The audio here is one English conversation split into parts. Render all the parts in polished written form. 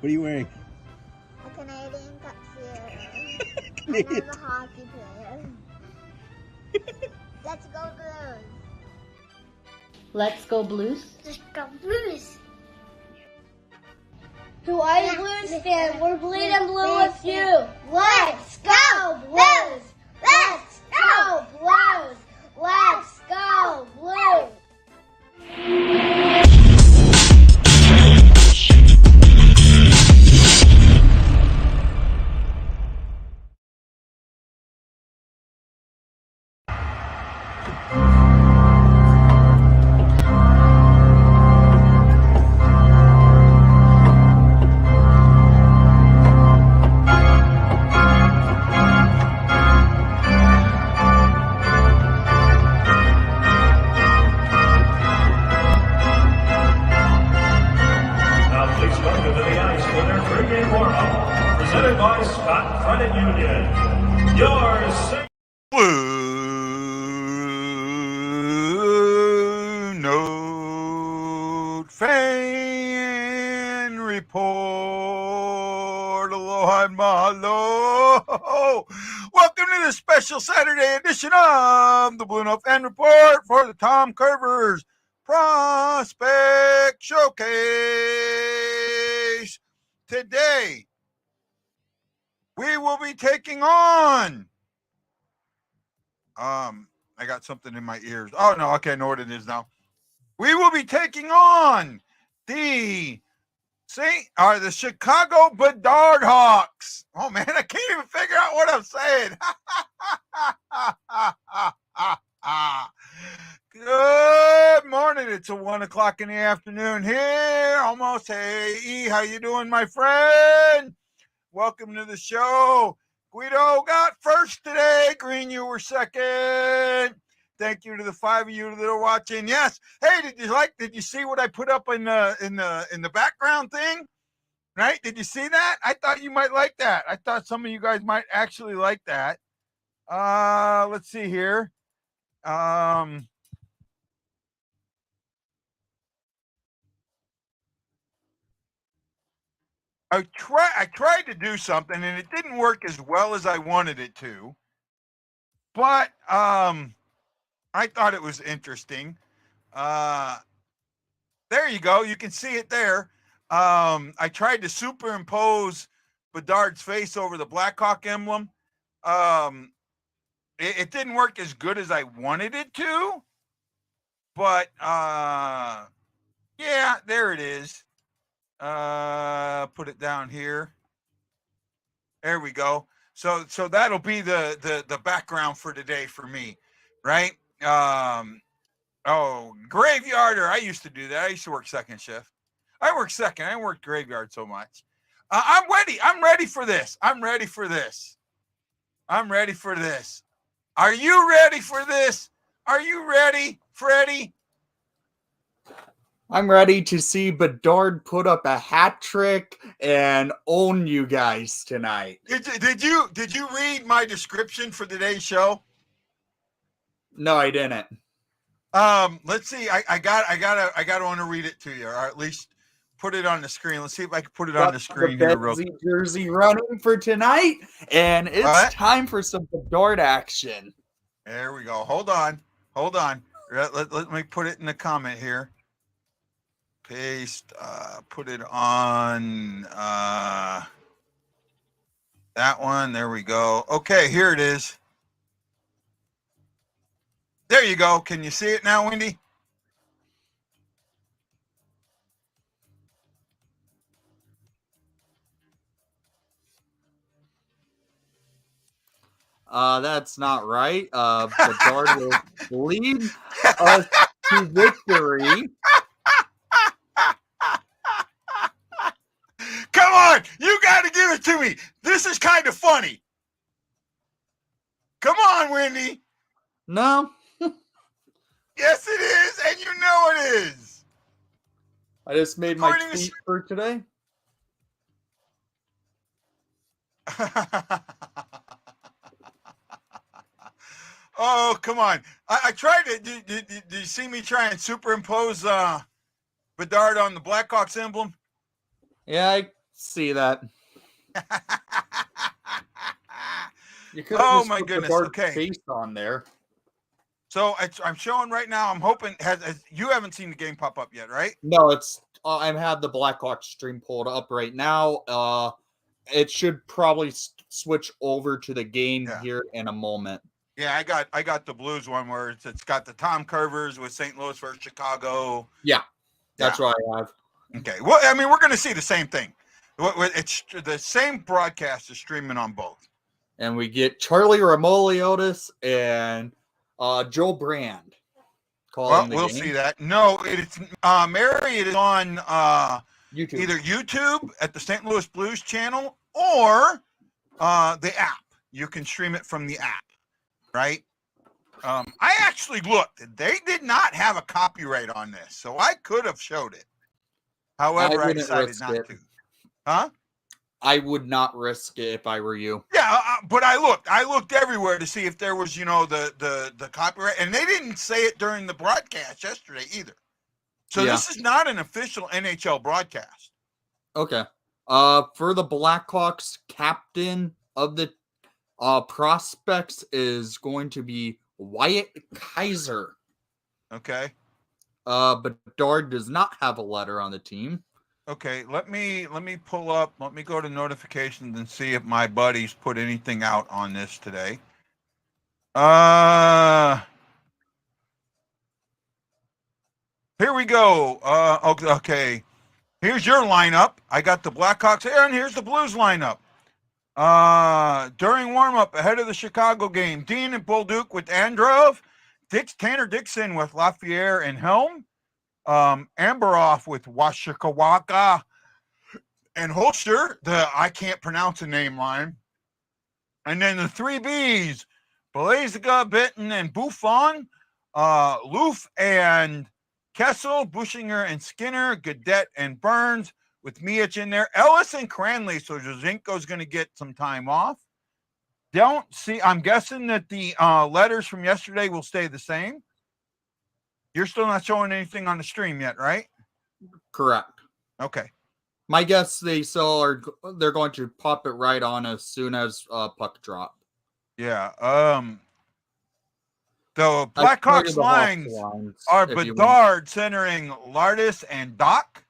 What are you wearing? A Canadian tuxedo. Canadian. And I'm a hockey player. Let's go Blues. Let's go Blues. Let's go Blues. To all you Blues fans, we're bleeding blue with you. Let's go Blues! Let's go Blues! Let's go Blues! BlueNote Fan Report. Aloha and mahalo. Welcome to the special Saturday edition of the BlueNote Fan Report for the Tom Kurvers Prospect Showcase. Today, we will be taking on I got something in my ears. Oh, no. Okay, I know what it is now. We will be taking on the Chicago Bedardhawks. Oh, man, I can't even figure out what I'm saying. Good morning. It's 1 o'clock in the afternoon here. Almost. Hey, how you doing, my friend? Welcome to the show. Guido got first today. Green, you were second. Thank you to the 5 of you that are watching. Yes. Hey, did you see what I put up in the background thing? Right? Did you see that? I thought you might like that. I thought some of you guys might actually like that. Let's see here. I tried to do something and it didn't work as well as I wanted it to, but I thought it was interesting. There you go. You can see it there. I tried to superimpose Bedard's face over the Blackhawk emblem. It didn't work as good as I wanted it to, but yeah, there it is. Put it down here. There we go. So that'll be the background for today for me, right? Graveyarder. I used to do that. I used to work second shift. I worked second. I worked graveyard so much. I'm ready. I'm ready for this. I'm ready for this. I'm ready for this. Are you ready for this? Are you ready, Freddie? I'm ready to see Bedard put up a hat trick and own you guys tonight. Did you read my description for today's show? No, I didn't. Let's see. I gotta want to read it to you, or at least put it on the screen. Let's see if I can put it on the screen here real quick. Jersey running for tonight, and it's time for some Bedard action. There we go. Hold on. Let me put it in the comment here. Paste, put it on that one. There we go. Okay, here it is. There you go. Can you see it now, Wendy? That's not right. Bedard will lead us to victory. Come on, you got to give it to me. This is kind of funny. Come on, Wendy. No. Yes, it is, and you know it is. I just made my tweet for today. Oh, come on. I tried to. Did you see me try and superimpose Bedard on the Blackhawks emblem? Yeah, see that. You could Oh, just my put goodness, Bedard's okay. face on there. So I'm showing right now. I'm hoping you haven't seen the game pop up yet, right? No, it's I have the Blackhawks stream pulled up right now. It should probably switch over to the game here in a moment. Yeah, I got the Blues one where it's got the Tom Kurvers with St. Louis versus Chicago. Yeah, that's what I have. Okay. Well, I mean, we're going to see the same thing. It's the same broadcast is streaming on both. And we get Charlie Remoliotis and Joe Brand. Well, we'll see that. No, it's Mary. It is on YouTube. Either YouTube at the St. Louis Blues channel or the app. You can stream it from the app, right? I actually looked. They did not have a copyright on this, so I could have showed it. However, I decided not to. Huh? I would not risk it if I were you. Yeah, but I looked everywhere to see if there was, the copyright, and they didn't say it during the broadcast yesterday either. So this is not an official NHL broadcast. Okay. For the Blackhawks, captain of the prospects is going to be Wyatt Kaiser. Okay. Bedard does not have a letter on the team. Okay, let me pull up. Let me go to notifications and see if my buddies put anything out on this today. Here we go. Okay. Here's your lineup. I got the Blackhawks here, and here's the Blues lineup. During warm-up ahead of the Chicago game, Dean and Bolduc with Androv, Tanner Dixon with Lafayette and Helm, Amberoff with Washikawaka and Holster, I can't pronounce the name line. And then the three Bs, Belaziga, Benton, and Buffon, Loof and Kessel, Bushinger and Skinner, Gaudette and Burns with Miach in there, Ellis and Cranley. So Jazinko's going to get some time off. I'm guessing that the letters from yesterday will stay the same. You're still not showing anything on the stream yet, right? Correct. Okay. My guess they're going to pop it right on as soon as puck drop. Yeah. The Blackhawks lines are Bedard centering Lardis and Doc.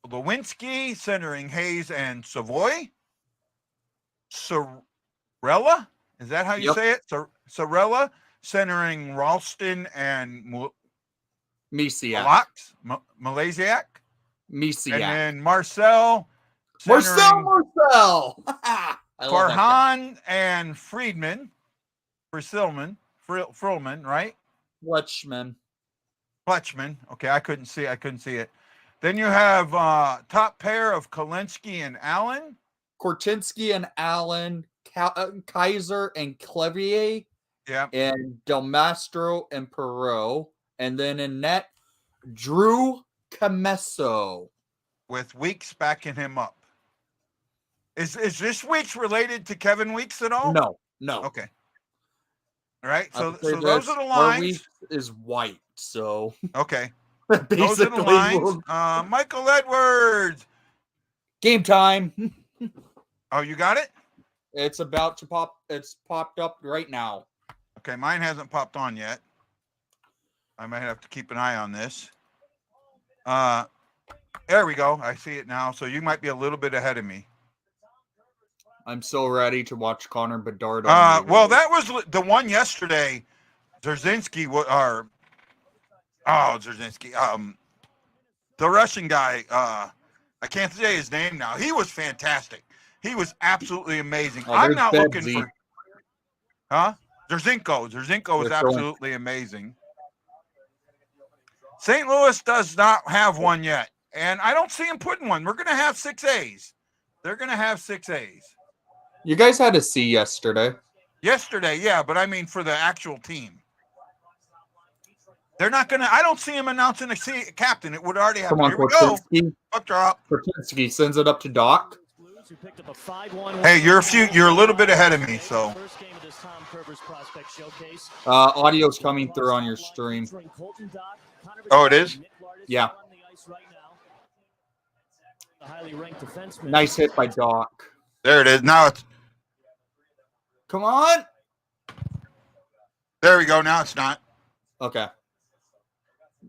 Lewinsky centering Hayes and Savoy. Sorella, is that how you say it? Sorella centering Ralston and Misiak. Malaysiak. Misiak. And then Marcel. Farhan and Friedman. Frillman, right? Fletchman. Okay, I couldn't see it. Then you have top pair of Kolensky and Allen. Korchinski and Allen. Kaiser and Clevier. Yeah. And Del Mastro and Perot. And then in net, Drew Camesso. With Weeks backing him up. Is this Weeks related to Kevin Weeks at all? No. Okay. All right. So those are the lines. Weeks is white, so. Okay. Basically, those are the lines. Michael Edwards. Game time. Oh, you got it? It's about to pop. It's popped up right now. Okay, mine hasn't popped on yet. I might have to keep an eye on this. There we go. I see it now. So you might be a little bit ahead of me. I'm so ready to watch Connor Bedard. Well, that was the one yesterday. Zerzynski. The Russian guy. I can't say his name now. He was fantastic. He was absolutely amazing. I'm not looking for. Huh? Zerzynko. Zerzynko was absolutely amazing. St. Louis does not have one yet, and I don't see him putting one. We're going to have 6As. They're going to have 6As. You guys had a C yesterday. Yesterday, yeah, but I mean for the actual team. They're not going to – I don't see him announcing a C captain. It would already happen. Here we go. Puck drop. Korchinski sends it up to Doc. Hey, you're a little bit ahead of me, so. Audio's coming through on your stream. Oh, it is? Yeah. The highly ranked defenseman. Nice hit by Doc. There it is. Now it's. Come on. There we go. Now it's not. Okay.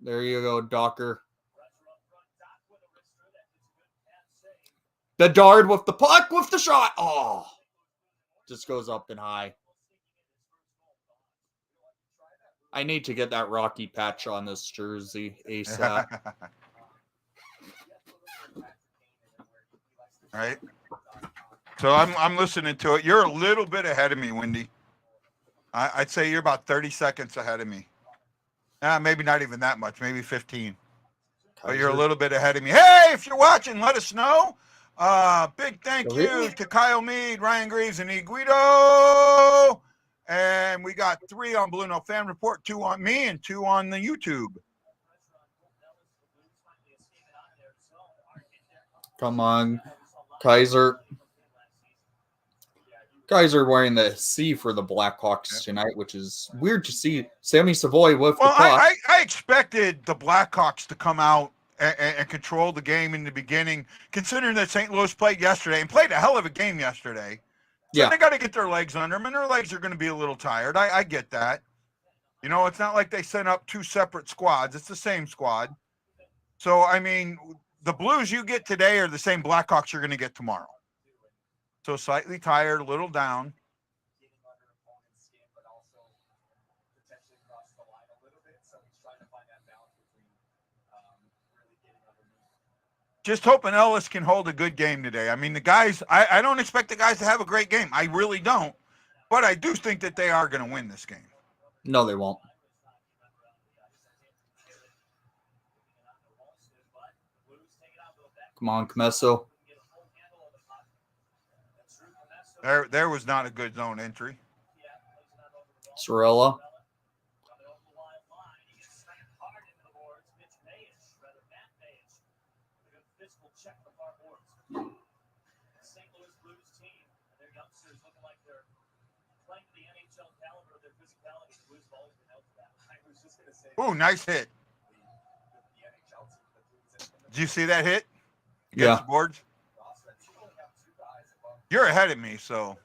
There you go, Docker. Bedard with the puck with the shot. Oh. Just goes up and high. I need to get that Rocky patch on this jersey ASAP. Right. So I'm listening to it. You're a little bit ahead of me, Wendy. I'd say you're about 30 seconds ahead of me. Maybe not even that much, maybe 15. But you're a little bit ahead of me. Hey, if you're watching, let us know. Big thank you to Kyle Mead, Ryan Greaves, and E. Guido. And we got 3 on BlueNote Fan Report, 2 on me, and 2 on the YouTube. Come on, Kaiser. Guys are wearing the C for the Blackhawks tonight, which is weird to see. Sammy Savoy with the puck. I expected the Blackhawks to come out and control the game in the beginning, considering that St. Louis played yesterday and played a hell of a game yesterday. So they got to get their legs under them, and their legs are going to be a little tired. I get that. You know, it's not like they sent up 2 separate squads. It's the same squad. So, I mean, the Blues you get today are the same Blackhawks you're going to get tomorrow. So slightly tired, a little down. Just hoping Ellis can hold a good game today. I mean, the guys, I don't expect the guys to have a great game. I really don't. But I do think that they are going to win this game. No, they won't. Come on, Comesso. There was not a good zone entry. Sorella. Ooh, nice hit. Did you see that hit? Yeah. The boards? You're ahead of me, so.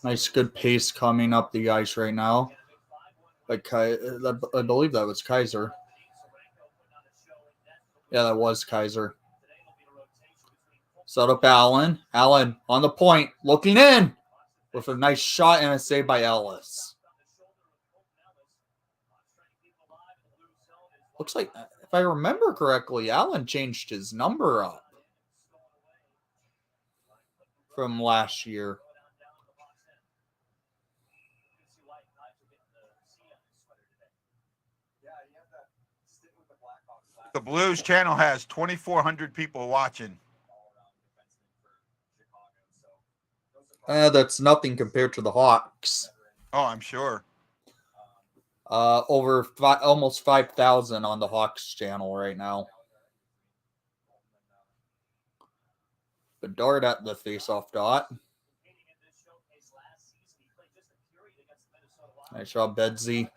Nice, good pace coming up the ice right now. Like I believe that was Kaiser. Yeah, that was Kaiser. Set up Allen. Allen on the point, looking in with a nice shot and a save by Ellis. Looks like, if I remember correctly, Allen changed his number up from last year. The Blues channel has 2,400 people watching. That's nothing compared to the Hawks. Oh, I'm sure. Almost 5,000 on the Hawks channel right now. Bedard at the face-off dot. Nice job, Bedsy.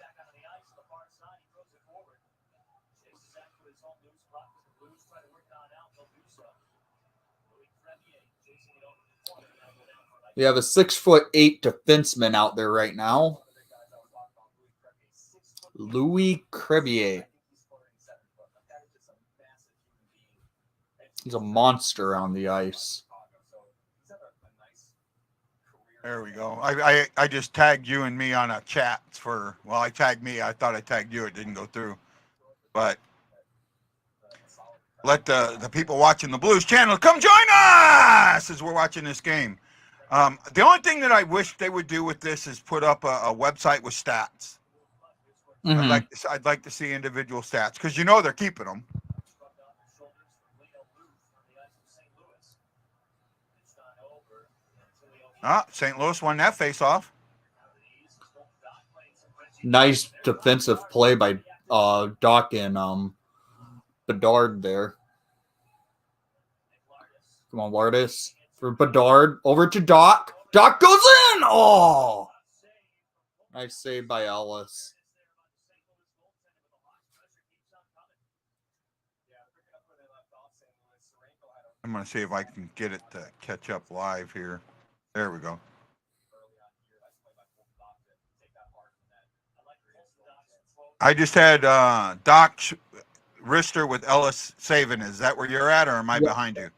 We have a 6'8" defenseman out there right now. Louis Crebier. He's a monster on the ice. There we go. I just tagged you and me on a chat for, well, I tagged me. I thought I tagged you. It didn't go through. But let the people watching the Blues channel come join us as we're watching this game. The only thing that I wish they would do with this is put up a website with stats. Mm-hmm. I'd like to see individual stats because you know they're keeping them. St. Louis won that face-off. Nice defensive play by Doc and Bedard there. Come on, Lardis. for Bedard. Over to Doc. Doc goes in! Oh! Nice save by Ellis. I'm going to see if I can get it to catch up live here. There we go. I just had Doc Rister with Ellis saving. Is that where you're at, or am I behind you?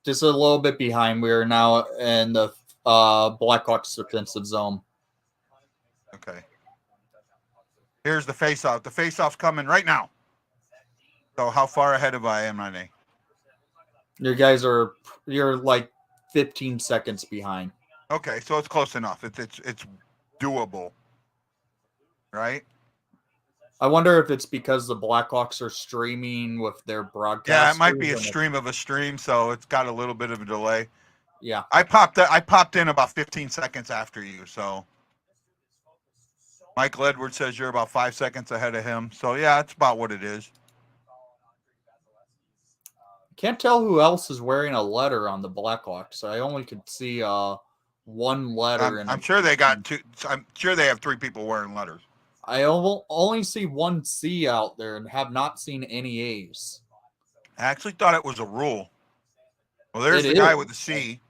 Just a little bit behind. We are now in the Blackhawks defensive zone. Okay. Here's the face-off. The face-off's coming right now. So how far ahead of I am, I? You're like 15 seconds behind. Okay, so it's close enough. It's doable, right? I wonder if it's because the Blackhawks are streaming with their broadcast. Yeah, it might be a stream of a stream, so it's got a little bit of a delay. Yeah, I popped in about 15 seconds after you, so Michael Edwards says you're about 5 seconds ahead of him. So yeah, that's about what it is. Can't tell who else is wearing a letter on the Blackhawks. I only could see one letter. I'm sure they got two. I'm sure they have 3 people wearing letters. I only see one C out there and have not seen any A's. I actually thought it was a rule. Well, there's the guy with the C.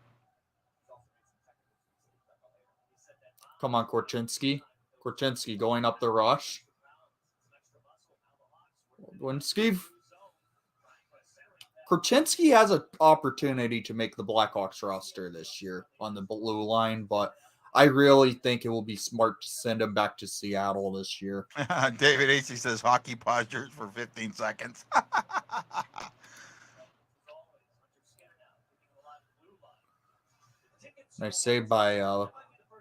Come on, Korchinski. Korchinski going up the rush. Korchinski has an opportunity to make the Blackhawks roster this year on the blue line, but I really think it will be smart to send him back to Seattle this year. David Acey says hockey postures for 15 seconds. Nice save by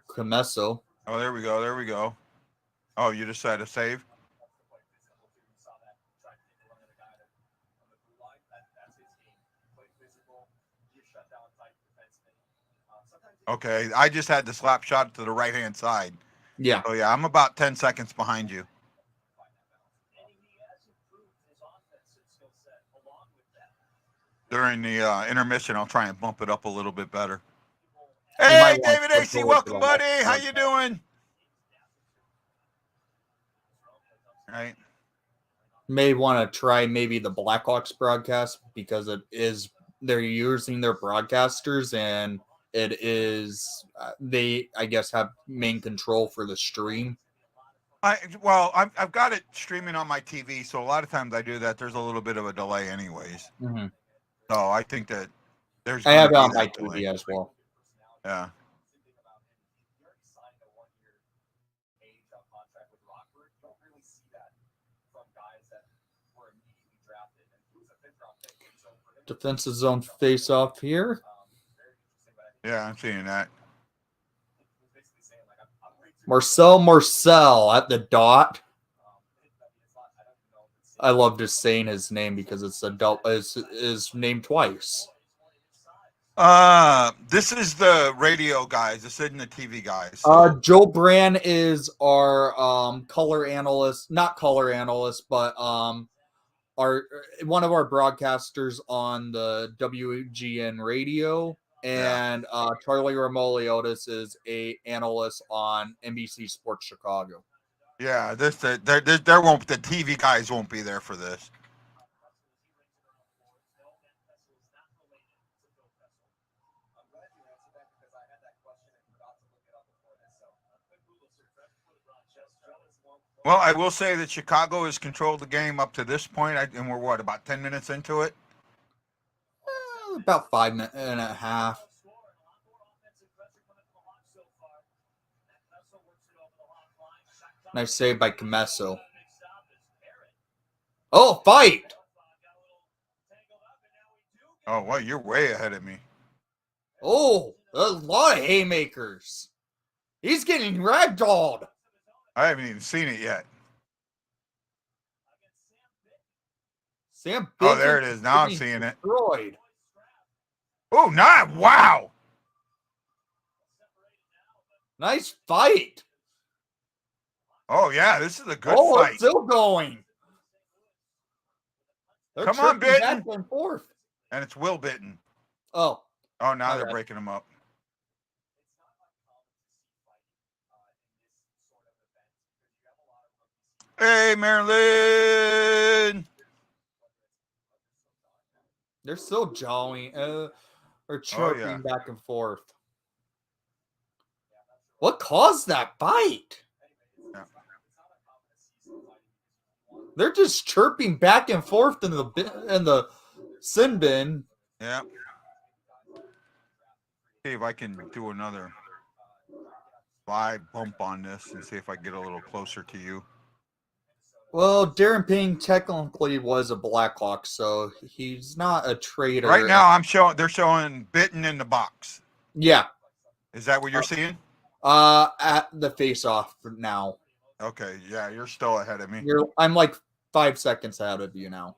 Comesso. Oh, there we go. There we go. Oh, you decided to save? Okay, I just had the slap shot to the right-hand side. Yeah. Oh, yeah, I'm about 10 seconds behind you. During the intermission, I'll try and bump it up a little bit better. Hey, David Acey, welcome, buddy. How you doing? Right. May want to try maybe the Blackhawks broadcast because they're using their broadcasters and it is they I guess have main control for the stream. I've got it streaming on my TV, so a lot of times I do that. There's a little bit of a delay, anyways. Mm-hmm. So I think that there's. I have it on my TV as well. Yeah. Defensive zone face-off here. Yeah, I'm seeing that. Marcel at the dot. I love just saying his name because it's is named twice. This is the radio guys. This isn't the TV guys. Joe Brand is our color analyst, not color analyst, but our one of our broadcasters on the WGN radio, and Charlie Romoliotis is a analyst on NBC Sports Chicago. Yeah, the TV guys won't be there for this. Well, I will say that Chicago has controlled the game up to this point, and we're about 10 minutes into it? About 5 minutes and a half. Nice save by Comesso. Oh, fight! Oh, well, you're way ahead of me. Oh, a lot of haymakers. He's getting ragdolled. I haven't even seen it yet. Sam. Oh, there it is. Now I'm seeing it. Destroyed. Oh, not wow. Nice fight. Oh, yeah, this is a good fight. It's still going. Come on, Bitten. Back and forth. And it's Will Bitten. Oh, Oh, now they're Okay. breaking them up. Hey, Marilyn. They're still jawing or chirping back and forth. What caused that bite? Yeah. They're just chirping back and forth in the sin bin. Yeah. See if I can do another live bump on this and see if I get a little closer to you. Well, Darren Payne technically was a Blackhawk, so he's not a traitor. Right now, they're showing bitten in the box. Yeah. Is that what you're seeing? At the face-off now. Okay, yeah, you're still ahead of me. I'm like 5 seconds ahead of you now.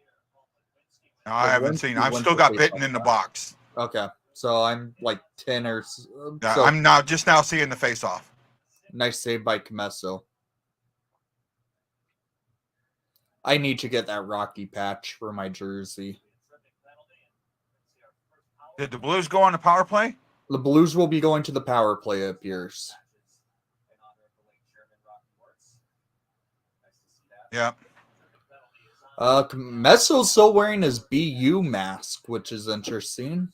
No, I haven't seen. I've still got bitten in the box. Okay, so I'm like 10 or so. Yeah, I'm just now seeing the face-off. Nice save by Comesso. I need to get that Rocky patch for my jersey. Did the Blues go on the power play? The Blues will be going to the power play, it appears. Yeah. Messo's still wearing his BU mask, which is interesting.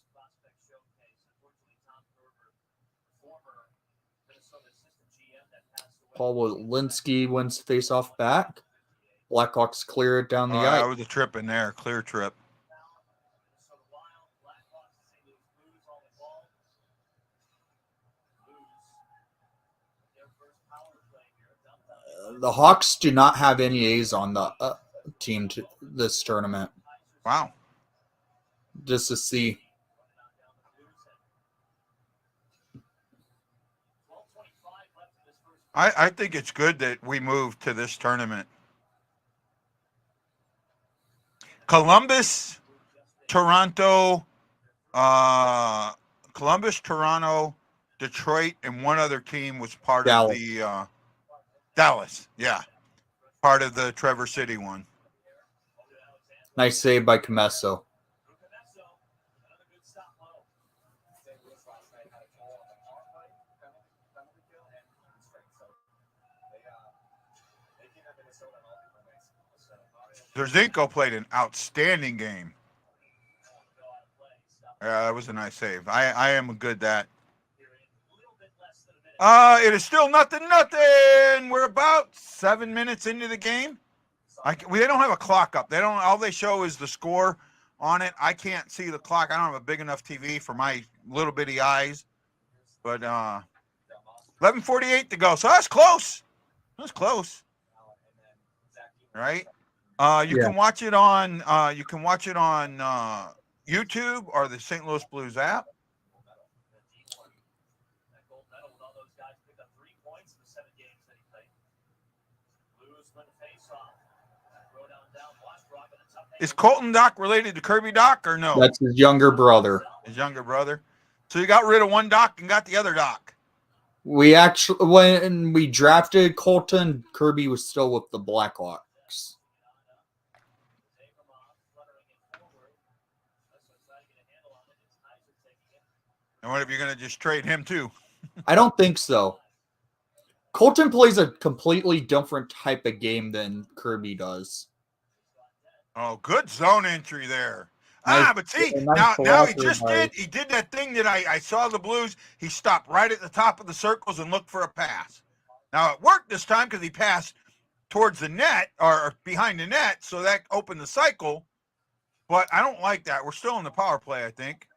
Paul Walensky wins face-off back. Blackhawks clear it down the ice. That was a trip in there, clear trip. The Hawks do not have any A's on the team to this tournament. Wow. Just to see. I think it's good that we moved to this tournament. Columbus, Toronto, Detroit, and one other team was part of the Dallas. Yeah, part of the Trevor City one. Nice save by Comesso. Zerzinko played an outstanding game. That was a nice save. I am good at that. It is still 0-0. We're about 7 minutes into the game. They don't have a clock up. All they show is the score on it. I can't see the clock. I don't have a big enough TV for my little bitty eyes. But 11:48 to go. So that's close. That's close. Right? You can watch it on YouTube or the St. Louis Blues app. Is Colton Dock related to Kirby Dock or no? That's his younger brother. His younger brother. So you got rid of one Dock and got the other Dock. We actually, when we drafted Colton, Kirby was still with the Blackhawks. And what if you're going to just trade him too? I don't think so. Colton plays a completely different type of game than Kirby does. Oh, good zone entry there. Nice, but see, nice now he did that thing that I saw the Blues. He stopped right at the top of the circles and looked for a pass. Now, it worked this time because he passed towards the net or behind the net, so that opened the cycle. But I don't like that. We're still in the power play, I think.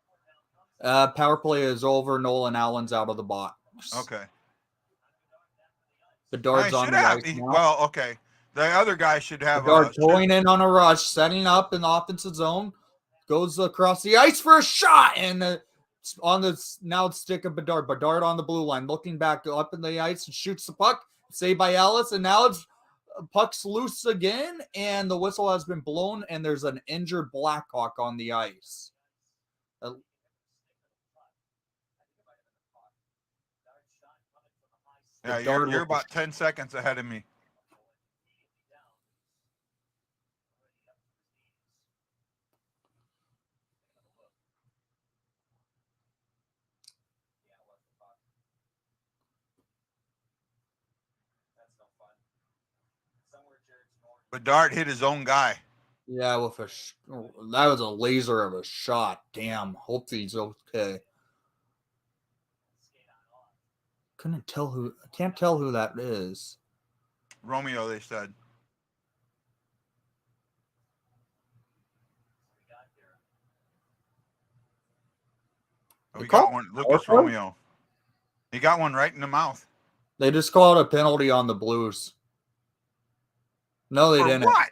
Power play is over. Nolan Allen's out of the box. Okay. Bedard's on the ice now. Well, okay. The other guy should have Bedard going in on a rush, setting up in the offensive zone, goes across the ice for a shot, and on the now stick of Bedard. Bedard on the blue line, looking back up in the ice and shoots the puck. Saved by Ellis, and now it's puck's loose again, and the whistle has been blown, and there's an injured Blackhawk on the ice. Yeah, you're about 10 seconds ahead of me. Bedard hit his own guy. Yeah, with that was a laser of a shot. Damn. Hope he's okay. Can't tell who that is. Romeo, they said. Oh, he got one. Lucas Romeo. He got one right in the mouth. They just called a penalty on the Blues. No, they For didn't. what?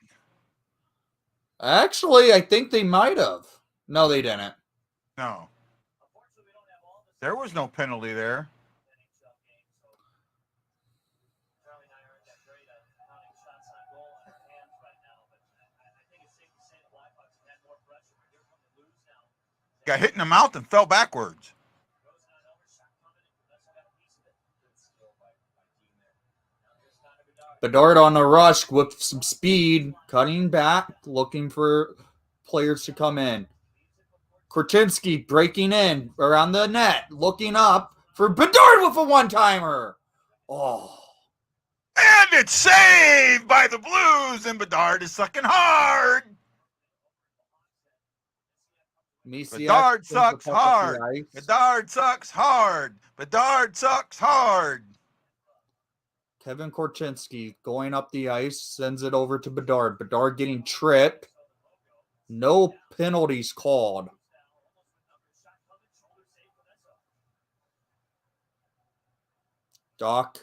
Actually, I think they might have. No, they didn't. No. There was no penalty there. Got hit in the mouth and fell backwards. Bedard on the rush with some speed, cutting back, looking for players to come in. Korchinski breaking in around the net, looking up for Bedard with a one-timer. Oh. And it's saved by the Blues, and Bedard is sucking hard. Bedard sucks hard. Bedard sucks hard. Bedard sucks hard. Kevin Korchinski going up the ice, sends it over to Bedard. Bedard getting tripped. No penalties called. Doc.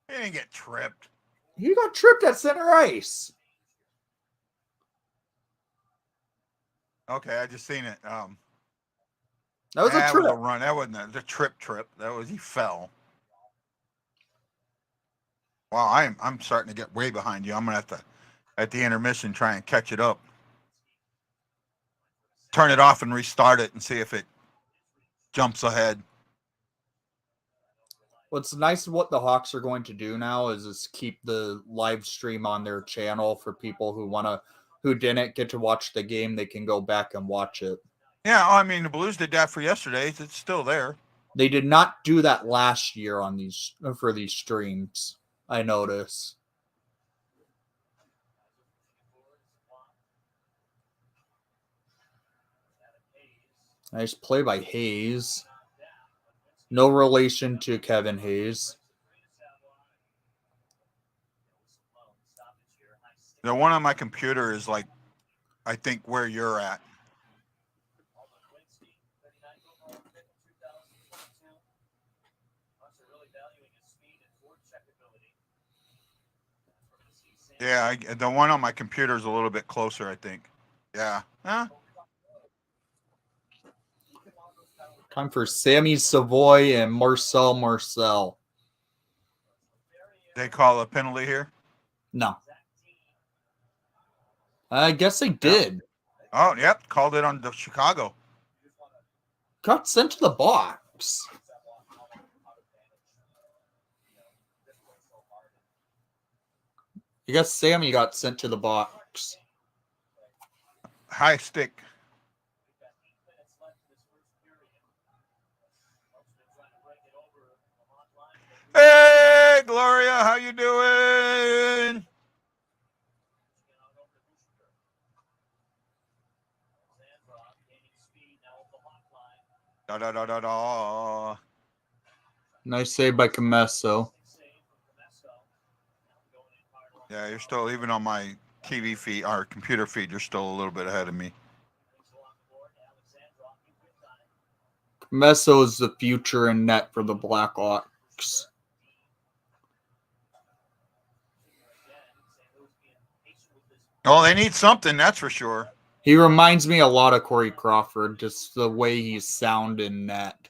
He didn't get tripped. He got tripped at center ice. Okay, I just seen it. That was a trip. Was a run. That wasn't a trip. That was he fell. Wow, I'm starting to get way behind you. I'm gonna have to at the intermission try and catch it up. Turn it off and restart it and see if it jumps ahead. What's nice what the Hawks are going to do now is just keep the live stream on their channel for people who didn't get to watch the game. They can go back and watch it. Yeah, I mean the Blues did that for yesterday. It's still there. They did not do that last year for these streams. I notice. Nice play by Hayes. No relation to Kevin Hayes. The one on my computer is like, I think where you're at. Yeah, the one on my computer is a little bit closer, I think. Yeah. Huh? Time for Sammy Savoy and Marcel. They call a penalty here? No. I guess they did. Oh, yep. Called it on the Chicago. Got sent to the box. I guess Sammy got sent to the box. High stick. Hey, Gloria, how you doing? Da. Nice save by Camesso. Yeah, you're still, even on my TV feed, our computer feed, you're still a little bit ahead of me. Camesso is the future in net for the Blackhawks. Oh, they need something, that's for sure. He reminds me a lot of Corey Crawford, just the way he's sound in net.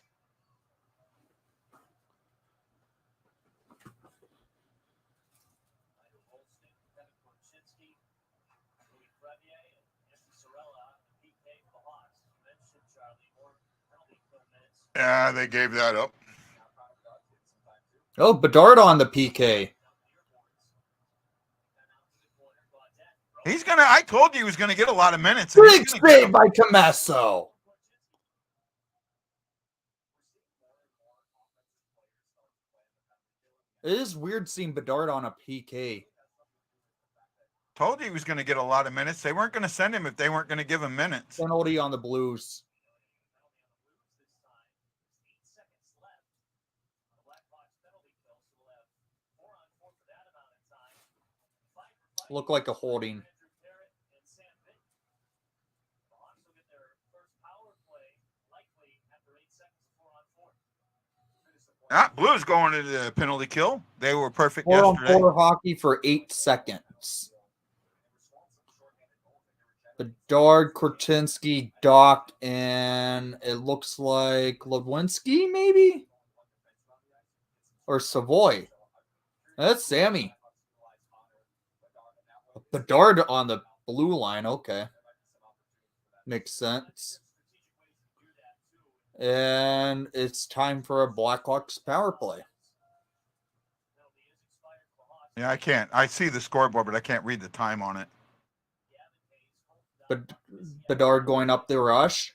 Yeah, they gave that up. Oh, Bedard on the PK. I told you he was gonna get a lot of minutes. Big save by Camesso. It is weird seeing Bedard on a PK. Told you he was going to get a lot of minutes. They weren't going to send him if they weren't going to give him minutes. Penalty on the Blues. Look like a holding. Blues going to the penalty kill. They were perfect 4-on-4 yesterday. hockey for 8 seconds. Bedard, Korchinski, Doc, and it looks like Lewinsky, maybe? Or Savoy. That's Sammy. Bedard on the blue line. Okay. Makes sense. And it's time for a Blackhawks power play. Yeah, I can't. I see the scoreboard, but I can't read the time on it. But Bedard going up the rush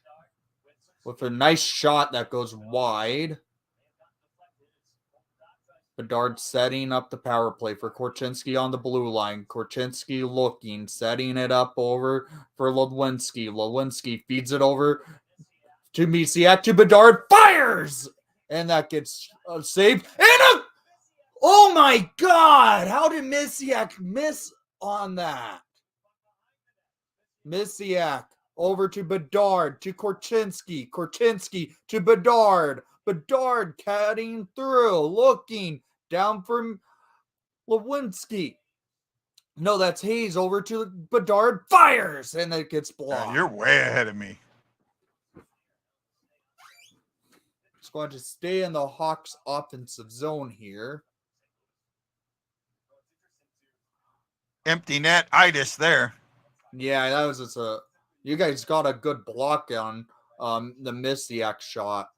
with a nice shot that goes wide. Bedard setting up the power play for Korchinski on the blue line. Korchinski looking, setting it up over for Lewinsky. Lewinsky feeds it over to Misiak, to Bedard, fires! And that gets saved. And oh my God! How did Misiak miss on that? Misiak over to Bedard, to Korchinski. Korchinski to Bedard. Bedard cutting through, looking down from Lewinsky. No, that's Hayes over to Bedard, fires, and it gets blocked. You're way ahead of me. Just going to stay in the Hawks offensive zone here. Empty net itis there. Yeah, that was just a. You guys got a good block on the Misiak shot.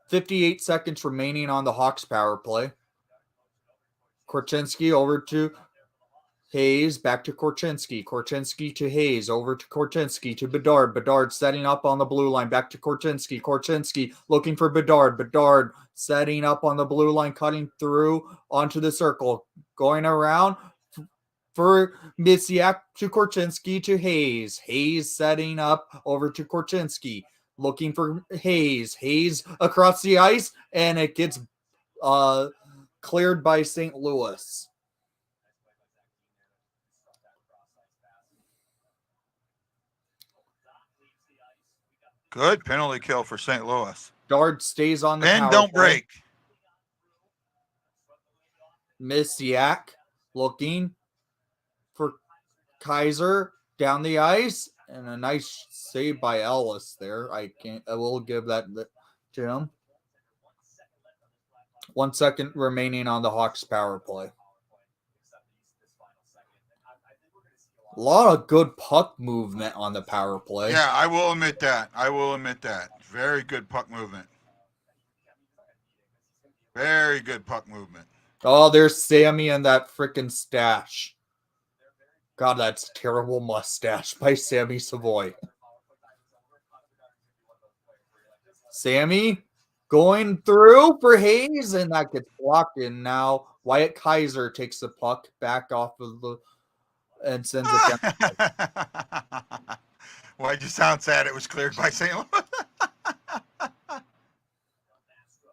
58 seconds remaining on the Hawks power play. Korchinski over to Hayes, back to Korchinski. Korchinski to Hayes, over to Korchinski to Bedard. Bedard setting up on the blue line, back to Korchinski. Korchinski looking for Bedard. Bedard setting up on the blue line, cutting through onto the circle. Going around for Misiak to Korchinski to Hayes. Hayes setting up over to Korchinski. Looking for Hayes. Hayes across the ice, and it gets cleared by St. Louis. Good penalty kill for St. Louis. Bedard stays on the and power don't play. break. Misiak looking for Kaiser down the ice, and a nice save by Ellis there. I will give that to him. 1 second remaining on the Hawks power play. A lot of good puck movement on the power play. Yeah, I will admit that. Very good puck movement. Very good puck movement. Oh, there's Sammy and that freaking stash. God, that's a terrible mustache by Sammy Savoy. Sammy going through for Hayes, and that gets blocked in now. Wyatt Kaiser takes the puck back off of the and sends it down. Why'd you sound sad? It was cleared by St. Louis.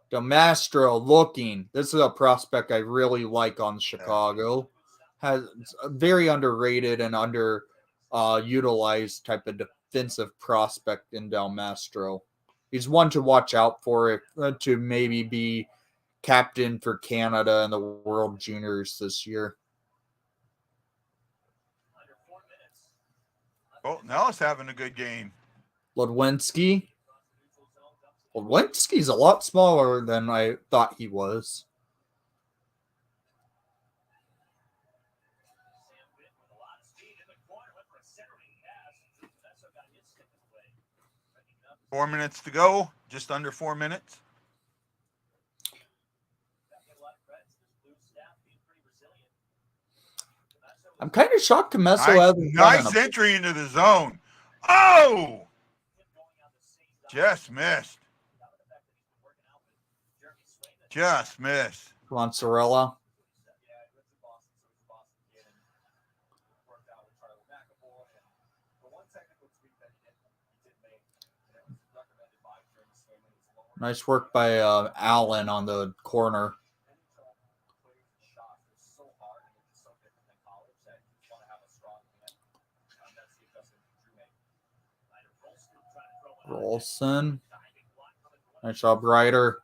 DeMastro looking. This is a prospect I really like on Chicago. Has a very underrated and utilized type of defensive prospect in Del Mastro. He's one to watch out for to maybe be captain for Canada in the World Juniors this year. Oh, Nellis having a good game. Lewinsky's a lot smaller than I thought he was. Four minutes to go. Just under 4 minutes. I'm kind of shocked Comesso hasn't nice entry into the zone. Oh! Just missed. Just missed. Come on, Sorella. Nice work by Allen on the corner. Rolson. Nice job, Ryder.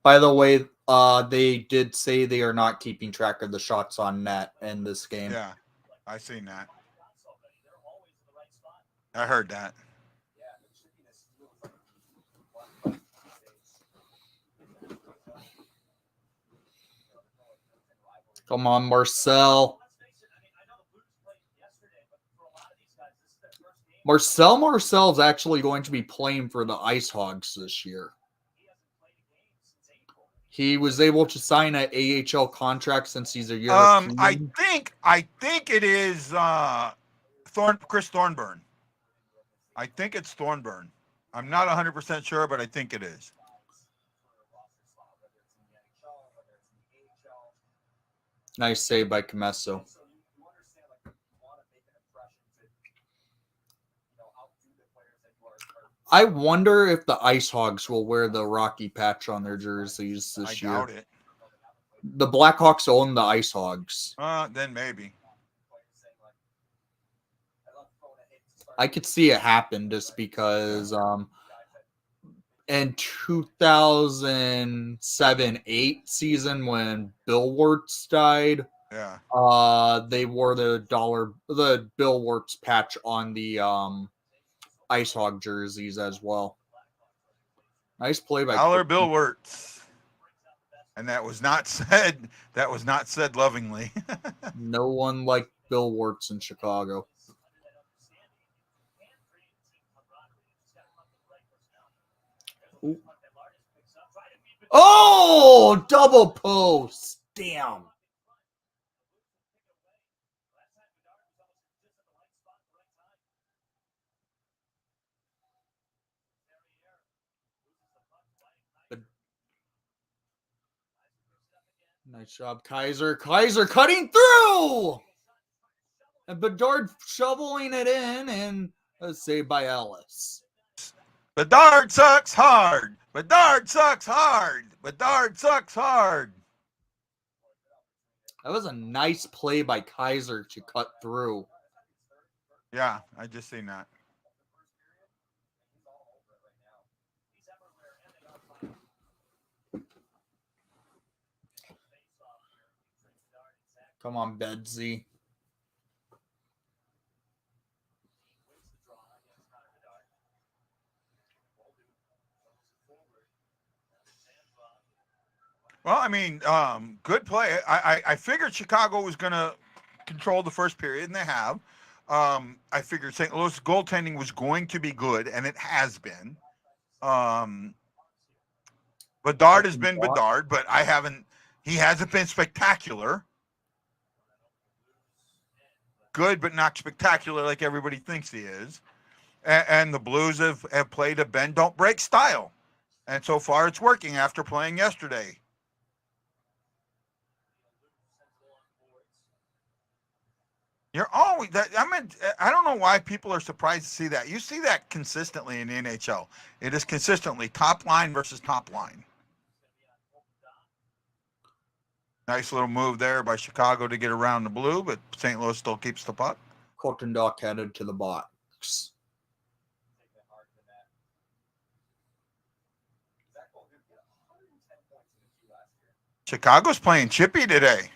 By the way, they did say they are not keeping track of the shots on net in this game. Yeah, I seen that. I heard that. Come on, Marcel. Marcel's actually going to be playing for the Ice Hogs this year. He was able to sign an AHL contract since he's a European. I think it is Chris Thornburn. I think it's Thornburn. I'm not 100% sure, but I think it is. Nice save by Comesso. I wonder if the Ice Hogs will wear the Rocky patch on their jerseys this year. I doubt it. The Blackhawks own the Ice Hogs. Then maybe. I could see it happen just because in 2007-08 season when Bill Wirtz died, yeah, they wore the Bill Wirtz patch on the Ice Hog jerseys as well. Nice play by Bill Wirtz. And that was not said lovingly. No one liked Bill Wirtz in Chicago. Ooh. Oh, double post. Damn. Nice job, Kaiser. Kaiser cutting through! And Bedard shoveling it in, and a save by Ellis. Bedard sucks hard. Bedard sucks hard. Bedard sucks hard. That was a nice play by Kaiser to cut through. Yeah, I just seen that. Come on, Bedsy. Well, I mean, good play. I figured Chicago was going to control the first period, and they have. I figured St. Louis goaltending was going to be good, and it has been. Bedard has been Bedard, but he hasn't been spectacular. Good, but not spectacular like everybody thinks he is. And the Blues have played a bend, don't break style. And so far it's working after playing yesterday. You're always that. I don't know why people are surprised to see that. You see that consistently in the NHL. It is consistently top line versus top line. Nice little move there by Chicago to get around the blue, but St. Louis still keeps the puck. Colton Dock headed to the box. Chicago's playing chippy today.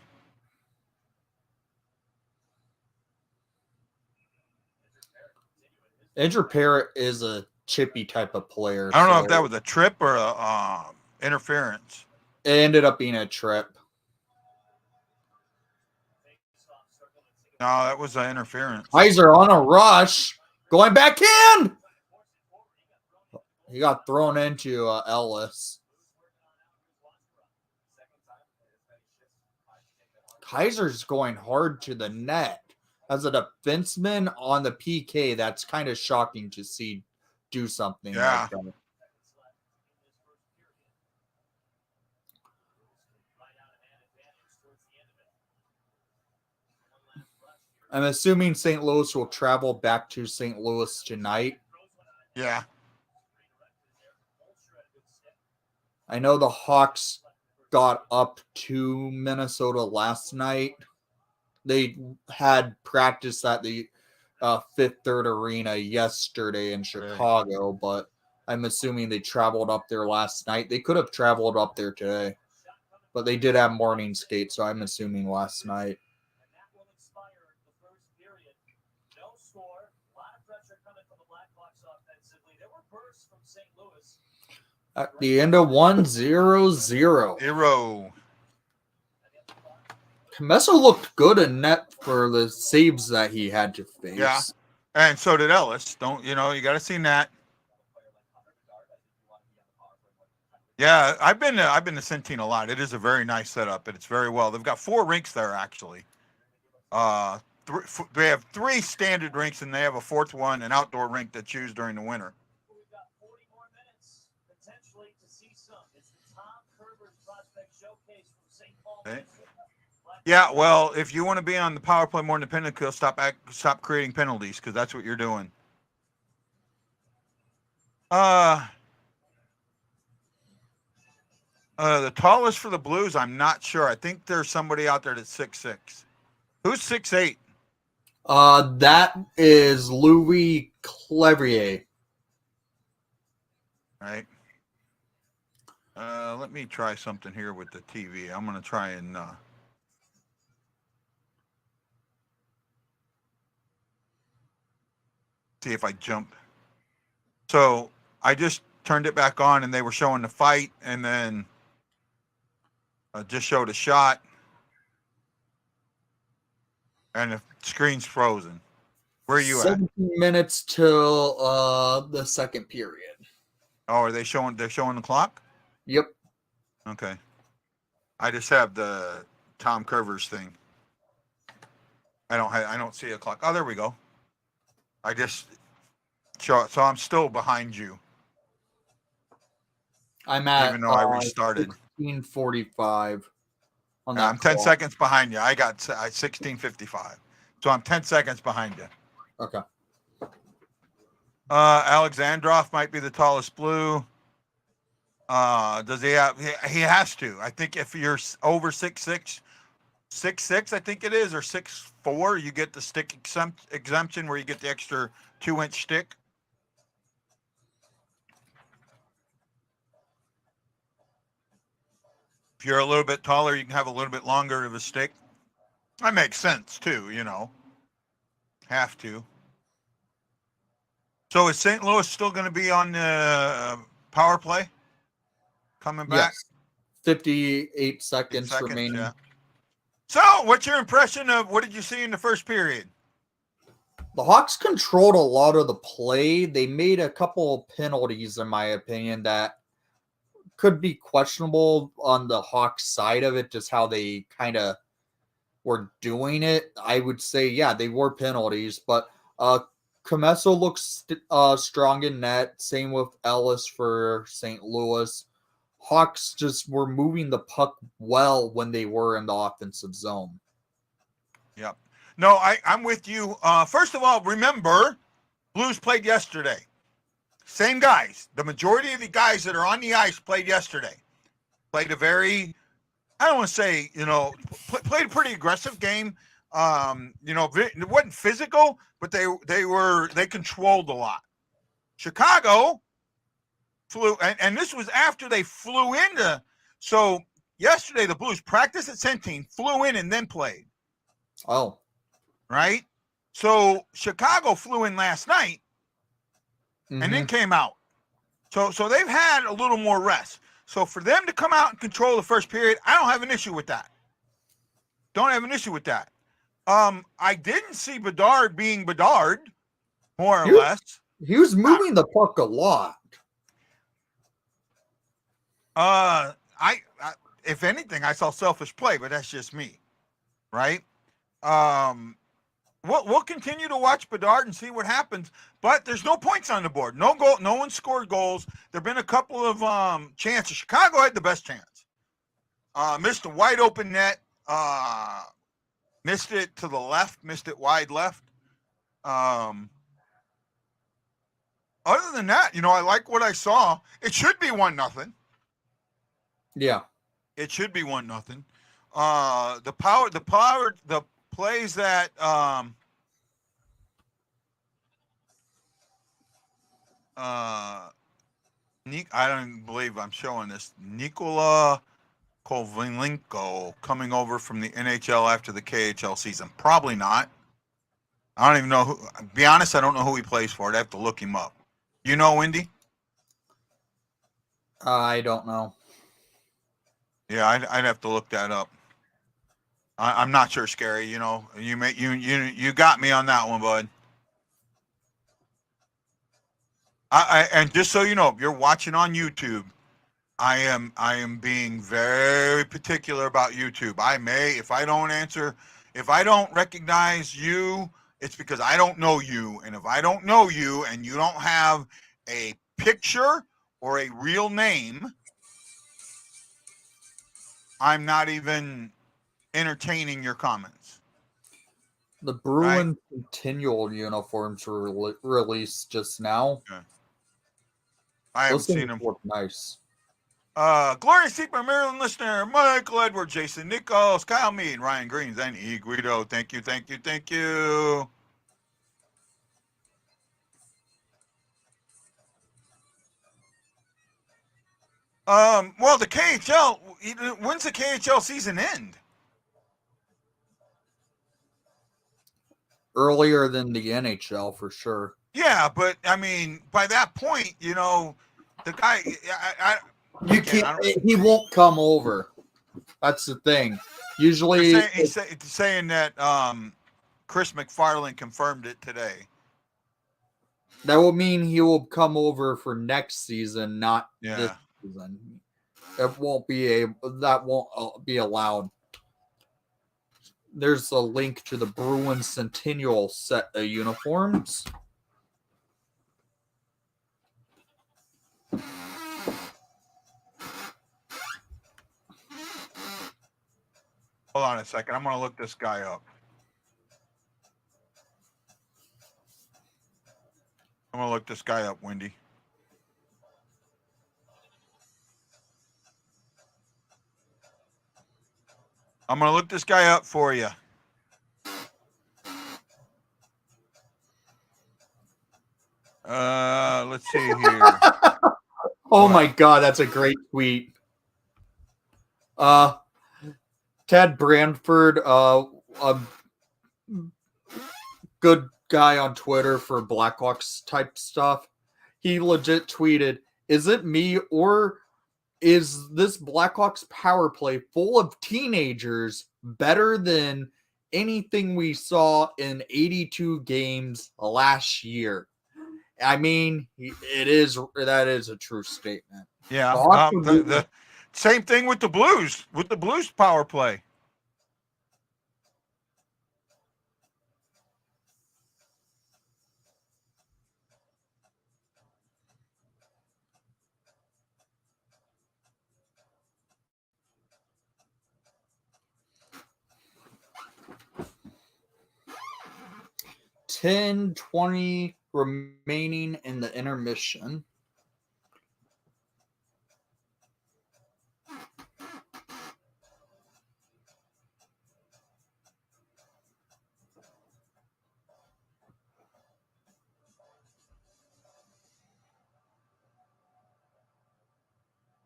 Andrew Parrott is a chippy type of player. I don't know if that was a trip or a interference. It ended up being a trip. No, that was an interference. Kaiser on a rush. Going back in. He got thrown into Ellis. Kaiser's going hard to the net. as a defenseman on the PK, that's kind of shocking to see do something Yeah. like that. I'm assuming St. Louis will travel back to St. Louis tonight. Yeah. I know the Hawks got up to Minnesota last night. They had practice at the Fifth Third Arena yesterday in Chicago, but I'm assuming they traveled up there last night. They could have traveled up there today, but they did have morning skate, so I'm assuming last night. At the end of 1-0-0. Zero. Comesso looked good in net for the saves that he had to face. Yeah. And so did Ellis. You got to see that. Yeah, I've been to Centene a lot. It is a very nice setup, and it's very well. They've got 4 rinks there actually. They have 3 standard rinks, and they have a 4th one, an outdoor rink that's used during the winter. We've got 40 more minutes potentially to see some. It's the Tom Kurvers Prospect Showcase from St. Paul. Okay. Yeah, well, if you want to be on the power play more independent, stop creating penalties, because that's what you're doing. The tallest for the Blues, I'm not sure. I think there's somebody out there that's 6'6". Who's 6'8"? That is Louis Clevrier. Right. Let me try something here with the TV. I'm going to try and see if I jump. So I just turned it back on, and they were showing the fight, and then just showed a shot, and the screen's frozen. Where are you 17 minutes till the second period. Oh, are they showing? They're showing the clock. Yep. Okay. I just have the Tom Kurvers thing. I don't see a clock. Oh, there we go. I just show it. So I'm still behind you. I'm at even though I restarted. 16:45. I'm 10 seconds behind you. I got 16:55. So I'm 10 seconds behind you. Okay. Alexandrov might be the tallest Blue. Does he have? He has to. I think if you're over 6'6", I think it is, or 6'4", you get the stick exemption where you get the extra 2-inch stick. If you're a little bit taller, you can have a little bit longer of a stick. That makes sense too, Have to. So is St. Louis still going to be on the power play? Coming back? Yes. 58 seconds remaining. Yeah. So what's your impression of what did you see in the first period? The Hawks controlled a lot of the play. They made a couple of penalties, in my opinion, that could be questionable on the Hawks side of it, just how they kind of were doing it. I would say, yeah, they were penalties, but Comesso looks strong in net. Same with Ellis for St. Louis. Hawks just were moving the puck well when they were in the offensive zone. Yep. No, I'm with you. First of all, remember, Blues played yesterday. Same guys. The majority of the guys that are on the ice played yesterday. Played a very, I don't want to say, played a pretty aggressive game. It wasn't physical, but they controlled a lot. Chicago flew, and this was after they flew into. So yesterday the Blues practiced at Centene, flew in, and then played. Oh, right. So Chicago flew in last night. And then came out. So they've had a little more rest. So for them to come out and control the first period, I don't have an issue with that. Don't have an issue with that. I didn't see Bedard being Bedard, more or less. He was moving the puck a lot. If anything, I saw selfish play, but that's just me, right? we'll continue to watch Bedard and see what happens. But there's no points on the board. No goal. No one scored goals. There've been a couple of chances. Chicago had the best chance. Missed a wide open net. Missed it to the left. Missed it wide left. Other than that, I like what I saw. It should be 1-0. Yeah. It should be 1-0. The plays that I don't believe I'm showing this. Nikola Kovalenko coming over from the NHL after the KHL season. Probably not. I don't even know who. To be honest, I don't know who he plays for. I'd have to look him up. You know, Indy? I don't know. Yeah, I'd have to look that up. I'm not sure, Scary. You got me on that one, bud. And just so you know, if you're watching on YouTube, I am being very particular about YouTube. If I don't recognize you, it's because I don't know you. And if I don't know you and you don't have a picture or a real name, I'm not even entertaining your comments. The Bruin Continual uniforms were released just now. Okay. I haven't seen them. Look nice. Gloria Seekman, Maryland listener, Michael Edward, Jason Nichols, Kyle Mead, Ryan Greens, and E. Guido. Thank you. Well, the KHL, when's the KHL season end? Earlier than the NHL, for sure. Yeah, but, I mean, by that point, the guy... He won't come over. That's the thing. Usually... He's saying that Chris McFarland confirmed it today. That will mean he will come over for next season, not this season. That won't be allowed. There's a link to the Bruins Centennial set of uniforms. Hold on a second. I'm going to look this guy up. Wendy. I'm going to look this guy up for you. Let's see here. Oh my God, that's a great tweet. Ted Brandford, a good guy on Twitter for Blackhawks type stuff. He legit tweeted, "Is it me or is this Blackhawks power play full of teenagers better than anything we saw in 82 games last year?" I mean, that is a true statement. Yeah. The same thing with the Blues, power play. $10-20 remaining in the intermission.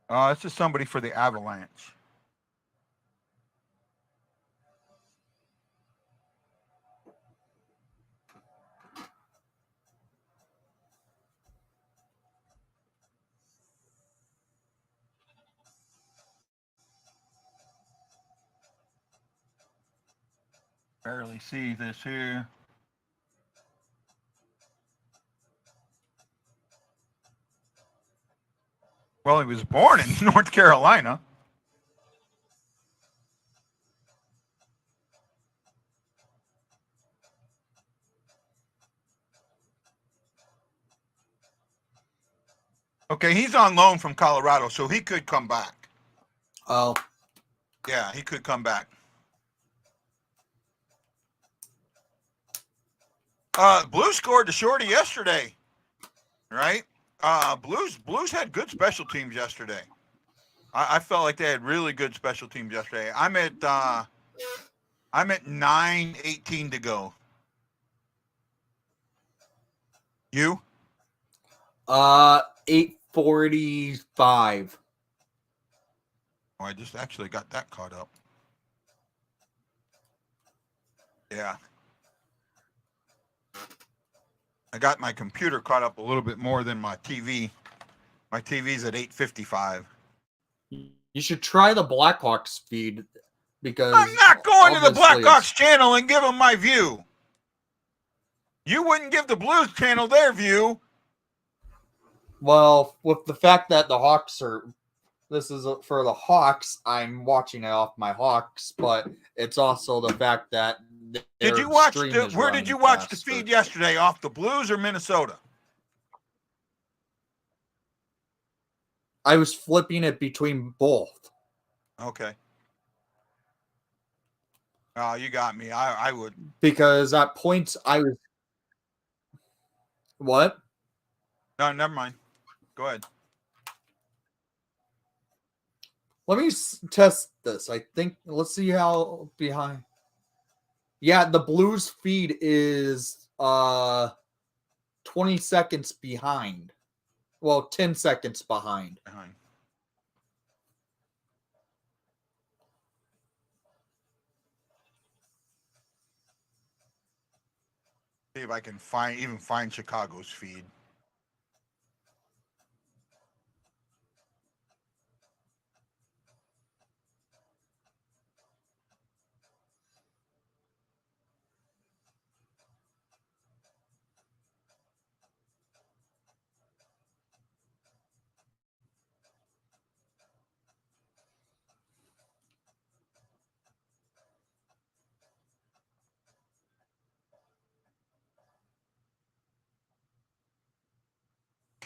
This is somebody for the Avalanche. Barely see this here. Well, he was born in North Carolina. Okay, he's on loan from Colorado, so he could come back. Oh, Yeah, he could come back. Blues scored the shorty yesterday, right? Blues had good special teams yesterday. I felt like they had really good special teams yesterday. I'm at 9:18 to go. You? 8:45. Oh, I just actually got that caught up. Yeah. I got my computer caught up a little bit more than my TV. My TV's at 8:55. You should try the Blackhawks feed because I'm not going to the obviously Blackhawks channel and give them my view. You wouldn't give the Blues channel their view. Well, with the fact that the Hawks are, this is for the Hawks, I'm watching it off my Hawks, but it's also the fact that Did you watch where did you watch the feed yesterday? Off the Blues or Minnesota? I was flipping it between both. Okay. Oh, you got me. I would. Because at points I was. What? No, never mind. Go ahead. Let me test this. I think, let's see how behind. Yeah, the Blues feed is 20 seconds behind. Well, 10 seconds behind. See if I can find Chicago's feed.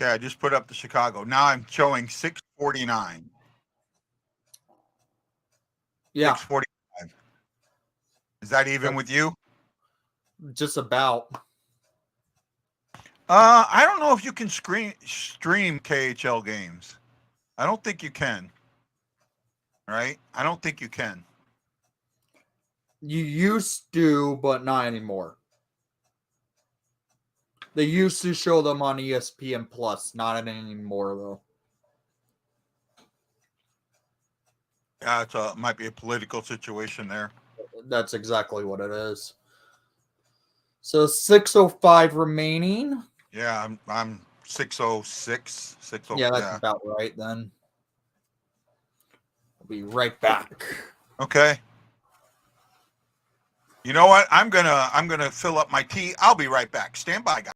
Okay, I just put up the Chicago. Now I'm showing 6:49. Yeah. 6:45. Is that even with you? Just about. I don't know if you can stream KHL games. I don't think you can. Right? I don't think you can. You used to, but not anymore. They used to show them on ESPN Plus, not anymore though. Yeah, it might be a political situation there. That's exactly what it is. So 6:05 remaining. Yeah, I'm 6:06. 6:06. Yeah, that's about right then. I'll be right back. Okay. You know what? I'm gonna fill up my tea. I'll be right back. Stand by, guys.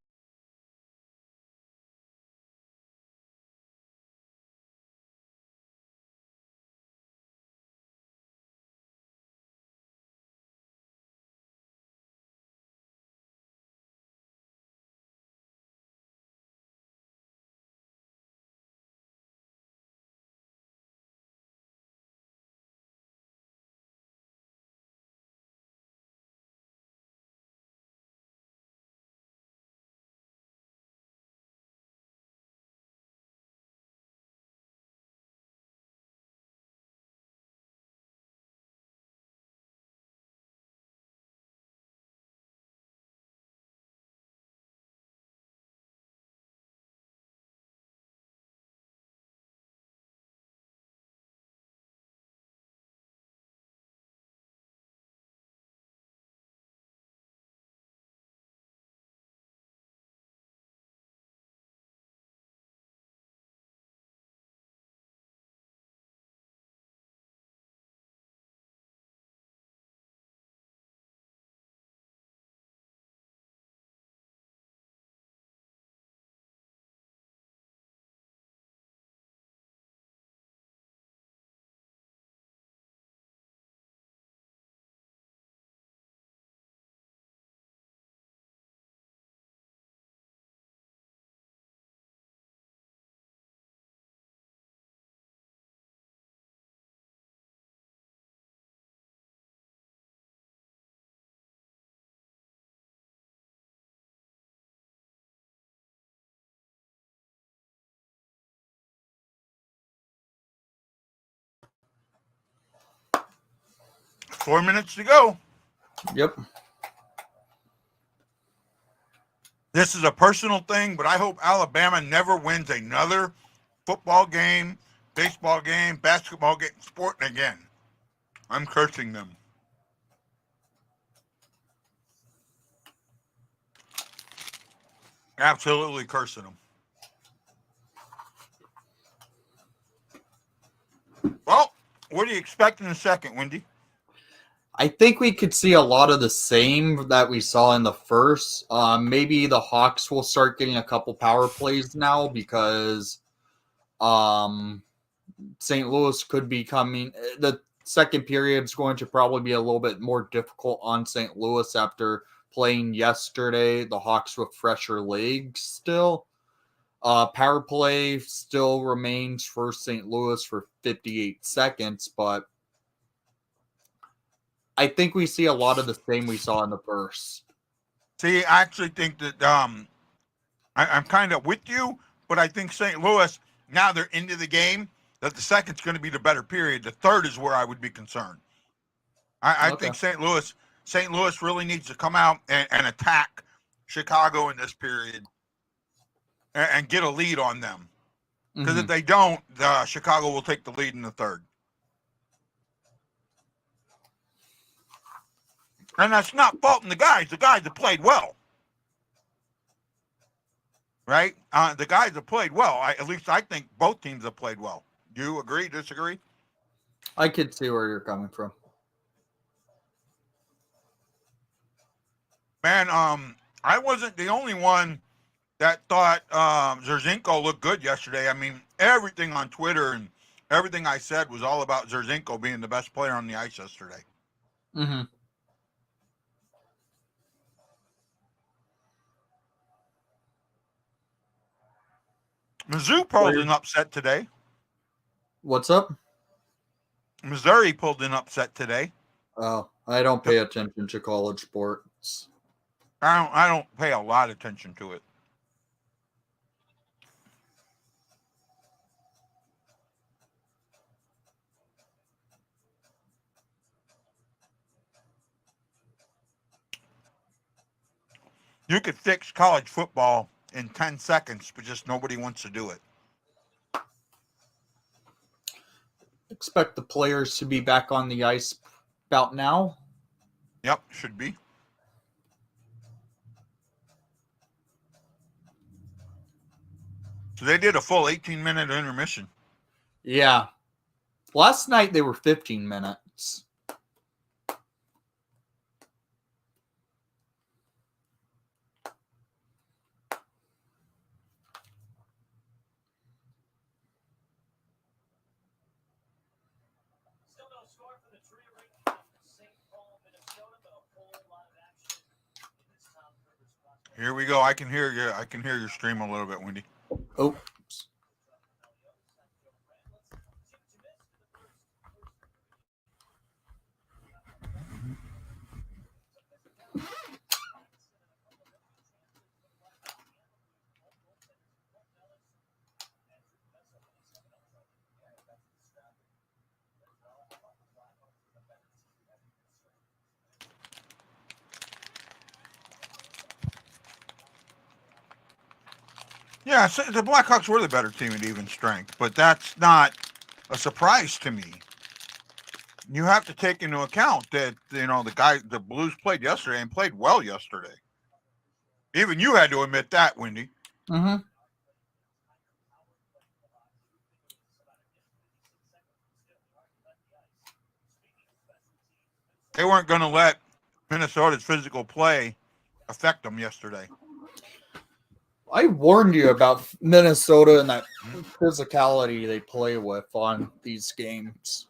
4 minutes to go. Yep. This is a personal thing, but I hope Alabama never wins another football game, baseball game, basketball game, sport again. I'm cursing them. Absolutely cursing them. Well, what do you expect in a second, Wendy? I think we could see a lot of the same that we saw in the first. Maybe the Hawks will start getting a couple power plays now because St. Louis could be coming. The second period is going to probably be a little bit more difficult on St. Louis after playing yesterday. The Hawks with fresher legs still. Power play still remains for St. Louis for 58 seconds, but I think we see a lot of the same we saw in the first. See, I actually think that I'm kind of with you, but I think St. Louis, now they're into the game, that the second's going to be the better period. The third is where I would be concerned. I Okay. think St. Louis really needs to come out and attack Chicago in this period and get a lead on them. Because if they don't, Chicago will take the lead in the third. And that's not faulting the guys. The guys have played well. Right? The guys have played well. At least I think both teams have played well. Do you agree, disagree? I could see where you're coming from. Man, I wasn't the only one that thought Zinchenko looked good yesterday. I mean, everything on Twitter and everything I said was all about Zinchenko being the best player on the ice yesterday. Mm-hmm. Mizzou pulled an upset today. What's up? Missouri pulled an upset today. Oh, I don't pay attention to college sports. I don't pay a lot of attention to it. You could fix college football in 10 seconds, but just nobody wants to do it. Expect the players to be back on the ice about now. Yep, should be. So they did a full 18-minute intermission. Yeah. Last night they were 15 minutes. Still no score for the Tree Ring St. Paul, Minnesota, but a whole lot of action in this Tom Kurvers Prospect. Here we go. I can hear you. I can hear your stream a little bit, Wendy. Oh. Yeah, so the Blackhawks were the better team at even strength, but that's not a surprise to me. You have to take into account that, the Blues played yesterday and played well yesterday. Even you had to admit that, Wendy. Mm-hmm. They weren't going to let Minnesota's physical play affect them yesterday. I warned you about Minnesota and that physicality they play with on these games.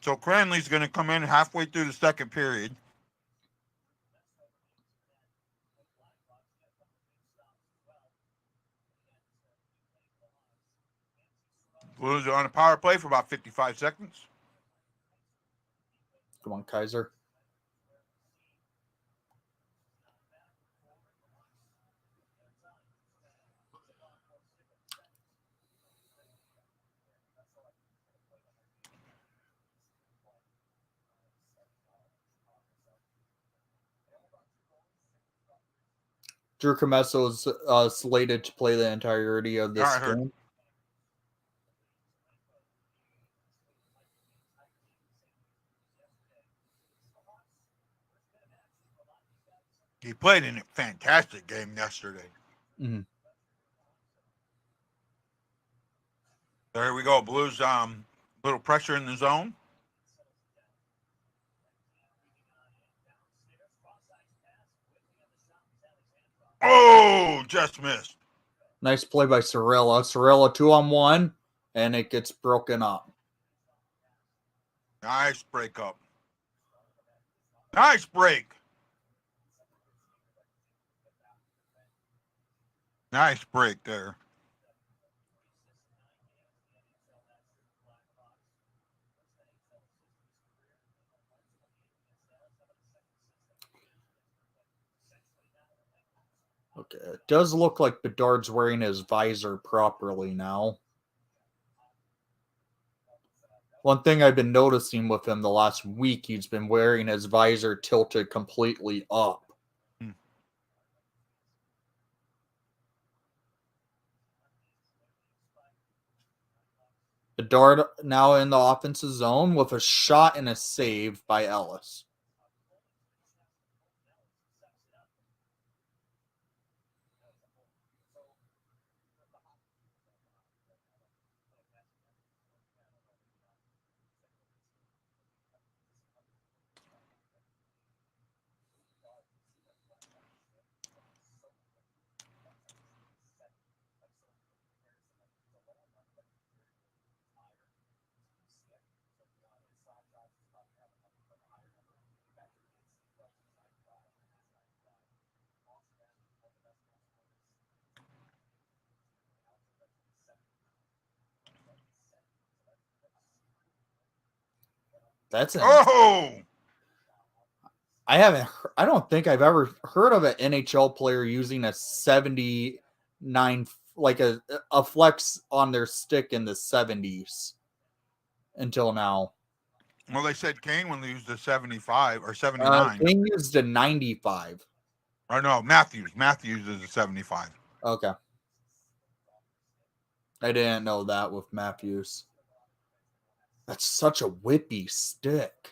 So Cranley's going to come in halfway through the second period. Blues are on a power play for about 55 seconds. Come on, Kaiser. Drew Comesso is slated to play the entirety of this I heard. game. He played in a fantastic game yesterday. Mm-hmm. There we go. Blues, little pressure in the zone. Oh, just missed. Nice play by Sorella. Sorella 2-on-1, and it gets broken up. Nice break up. Nice break. Nice break there. Okay, it does look like Bedard's wearing his visor properly now. One thing I've been noticing with him the last week, he's been wearing his visor tilted completely up. Bedard now in the offensive zone with a shot and a save by Ellis. That's Oh, I don't think I've ever heard of an NHL player using a 79, like a flex on their stick in the 70s until now. well, they said Kane when they used the 75 or 79. King used a 95. Or no, Matthews. Matthews is a 75. Okay. I didn't know that with Matthews. That's such a whippy stick.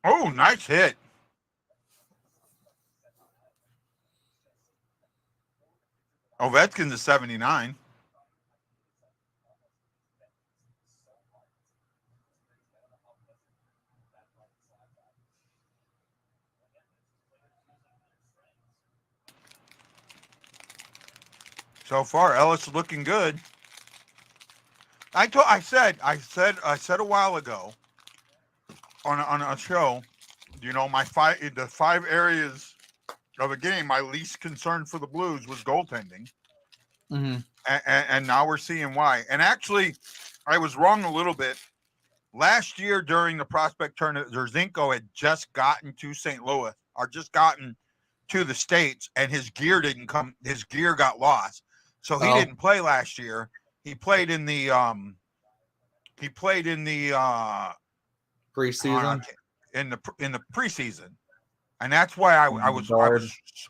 Oh, nice hit. Ovechkin's a 79. So far, Ellis is looking good. I said a while ago on a show, you know, the 5 areas of a game my least concern for the Blues was goaltending. Mm-hmm. And now we're seeing why. And actually, I was wrong a little bit. Last year during the prospect tournament, Zerzinko had just gotten to St. Louis, or just gotten to the States, and his gear didn't come. His gear got lost, so he didn't play last year. He played in the preseason. In the preseason, and that's why I was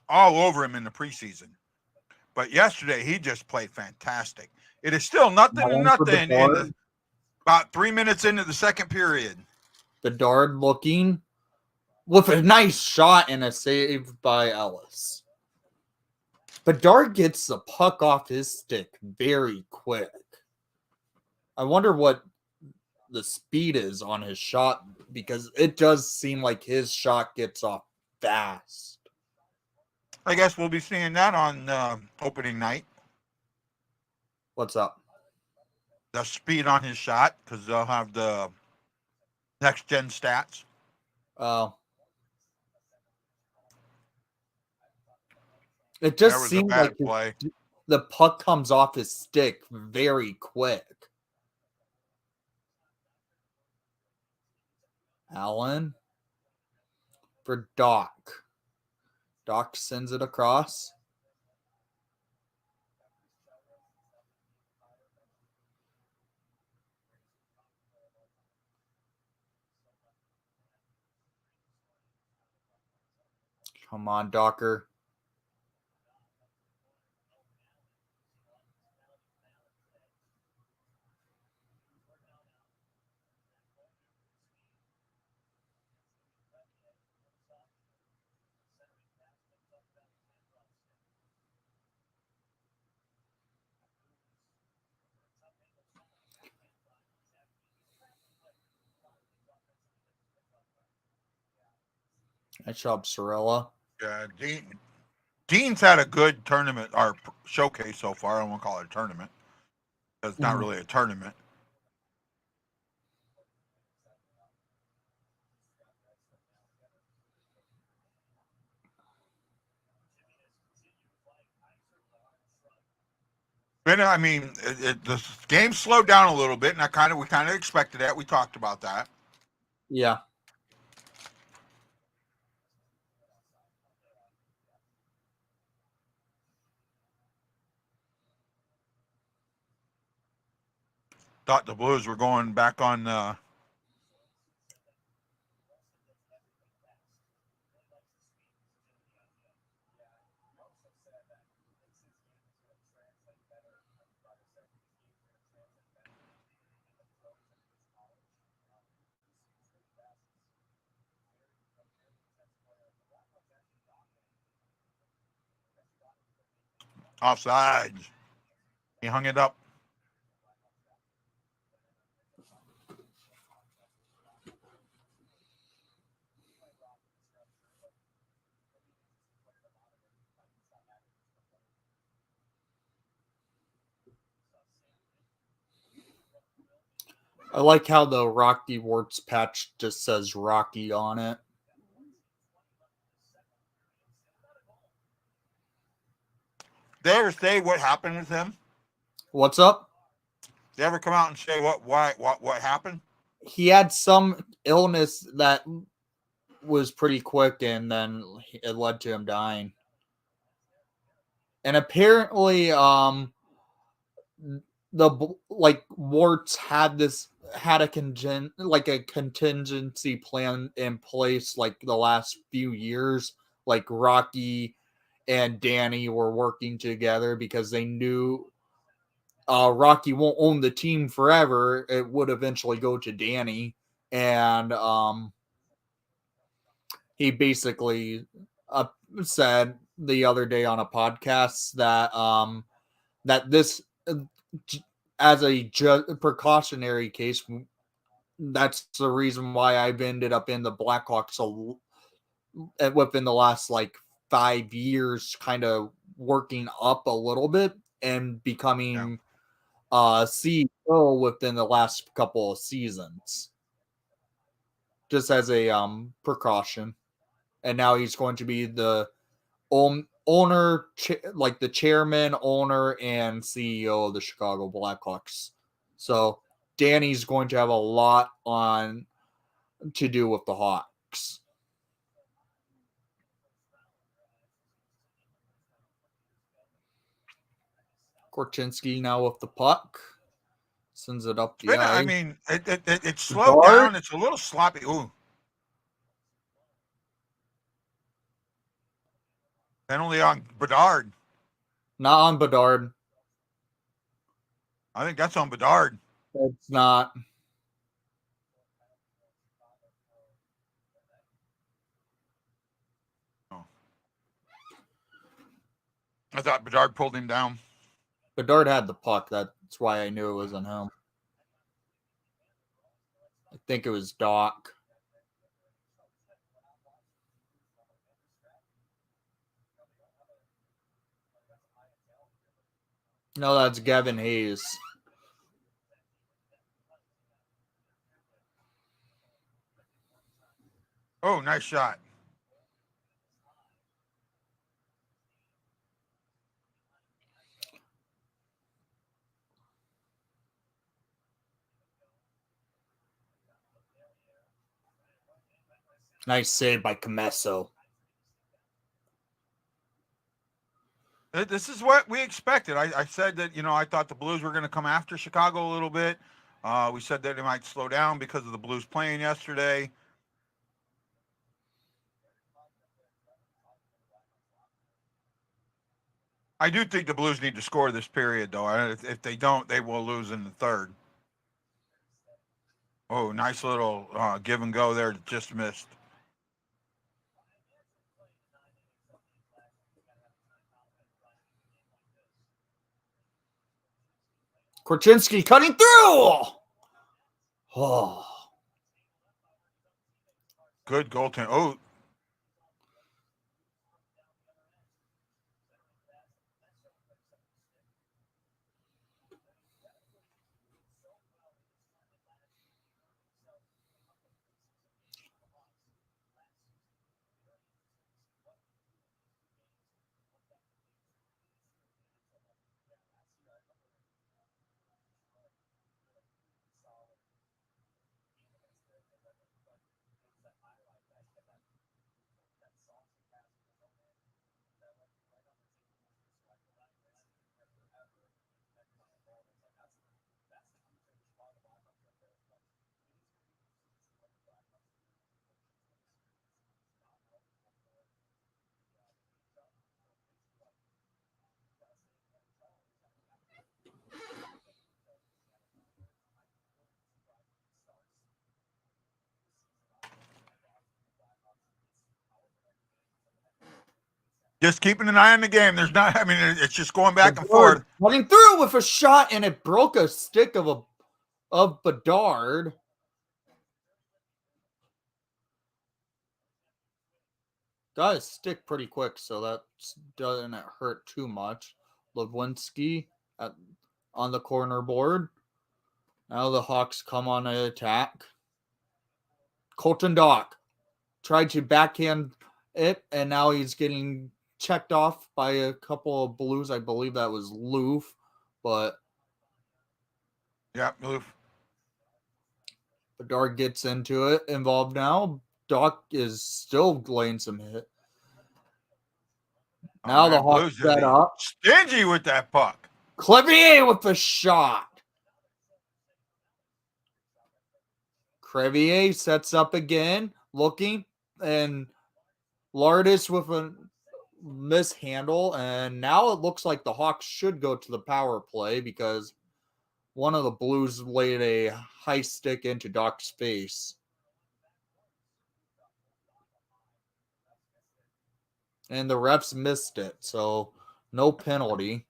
all over him in the preseason. But yesterday he just played fantastic. It is still nothing. About 3 minutes into the second period. Bedard looking with a nice shot and a save by Ellis. Bedard gets the puck off his stick very quick. I wonder what the speed is on his shot, because it does seem like his shot gets off fast. I guess we'll be seeing that on opening night. What's up? The speed on his shot, because they'll have the next gen stats. Oh. It just seems like the puck comes off his stick very quick. Allen for Doc. Doc sends it across. Come on, Docker. Nice job, Sorella. Yeah, Dean's had a good tournament or showcase so far. I don't want to call it a tournament. It's not really a tournament. But I mean, the game slowed down a little bit, and we kind of expected that. We talked about that. Yeah. Thought the Blues were going back on. Offsides. He hung it up. I like how the Rocky Warts patch just says Rocky on it. Did they ever say what happened with him? What's up? Did they ever come out and say what happened? He had some illness that was pretty quick, and then it led to him dying. And apparently, Warts had a contingency plan in place like the last few years. Like Rocky and Danny were working together because they knew Rocky won't own the team forever. It would eventually go to Danny, and he basically said the other day on a podcast that that this as a precautionary case, that's the reason why I've ended up in the Blackhawks within the last 5 years, kind of working up a little bit and becoming CEO within the last couple of seasons, just as a precaution. And now he's going to be the owner, the chairman, owner, and CEO of the Chicago Blackhawks. So Danny's going to have a lot to do with the Hawks. Korchinski now with the puck. Sends it up the ice. I mean, it slowed down. It's a little sloppy. Ooh. Penalty on Bedard. Not on Bedard. I think that's on Bedard. It's not. Oh. I thought Bedard pulled him down. Bedard had the puck. That's why I knew it wasn't him. I think it was Doc. No, that's Gavin Hayes. Oh, nice shot. Nice save by Comesso. This is what we expected. I said that, I thought the Blues were going to come after Chicago a little bit. We said that they might slow down because of the Blues playing yesterday. I do think the Blues need to score this period, though. If they don't, they will lose in the third. Oh, nice little give and go there. Just missed. Korchinski cutting through. Oh. Good goaltending. Oh, just keeping an eye on the game. There's not, it's just going back and forth. Cutting through with a shot, and it broke a stick of Bedard. Got his stick pretty quick, so that doesn't hurt too much. Lewinsky on the corner board. Now the Hawks come on an attack. Colton Dock tried to backhand it, and now he's getting checked off by a couple of Blues. I believe that was Loof, but yeah, Loof. Bedard gets into it, involved now. Doc is still laying some hit. Now the Hawks set up. Stingy with that puck. Crevier with the shot. Crevier sets up again, looking, and Lardis with a mishandle, and now it looks like the Hawks should go to the power play because one of the Blues laid a high stick into Doc's face. And the refs missed it, so no penalty.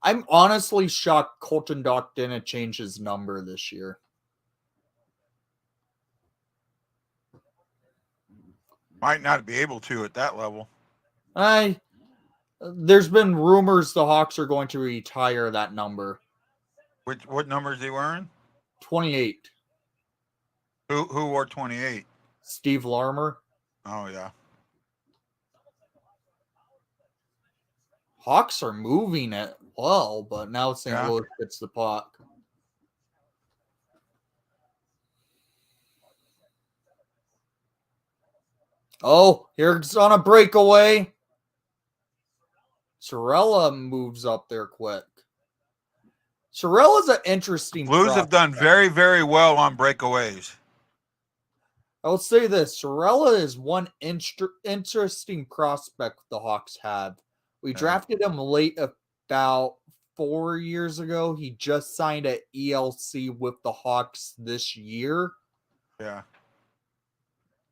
I'm honestly shocked Colton Dock didn't change his number this year. Might not be able to at that level. There's been rumors the Hawks are going to retire that number. What number is he wearing? 28. Who wore 28? Steve Larmer. Oh, yeah. Hawks are moving it well, but now St. Louis gets the puck. Oh, here's on a breakaway. Sorella moves up there quick. Sorella's an interesting Blues have done very, very well on breakaways. I will say this. Sorella is one interesting prospect the Hawks have. We drafted him late about 4 years ago. He just signed an ELC with the Hawks this year. Yeah.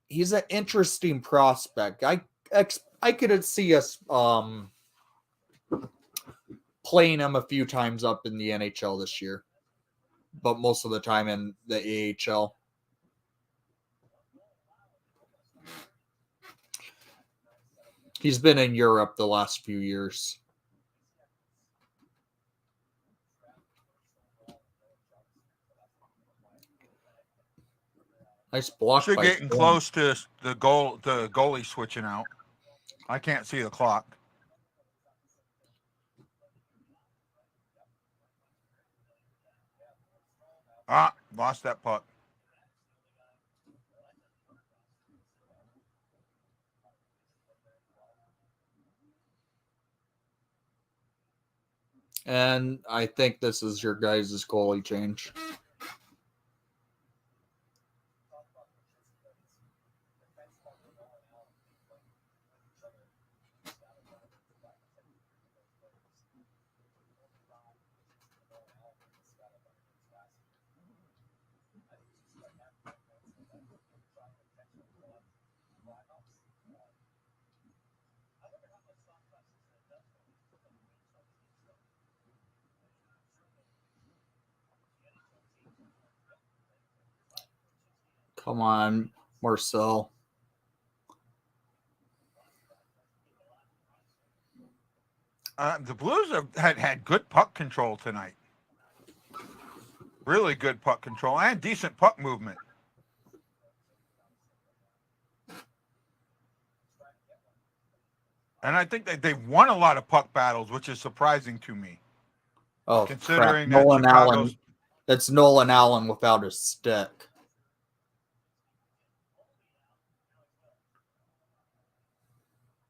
He's an interesting prospect. I could see us playing him a few times up in the NHL this year, but most of the time in the AHL. He's been in Europe the last few years. Nice block Should by getting Storm. close to the goalie switching out. I can't see the clock. Lost that puck. And I think this is your guys' goalie change. Come on, Marcel. The Blues have had good puck control tonight. Really good puck control and decent puck movement. And I think that they've won a lot of puck battles, which is surprising to me. Oh, Considering crap. that Nolan Chicago's... Allen. That's Nolan Allen without his stick.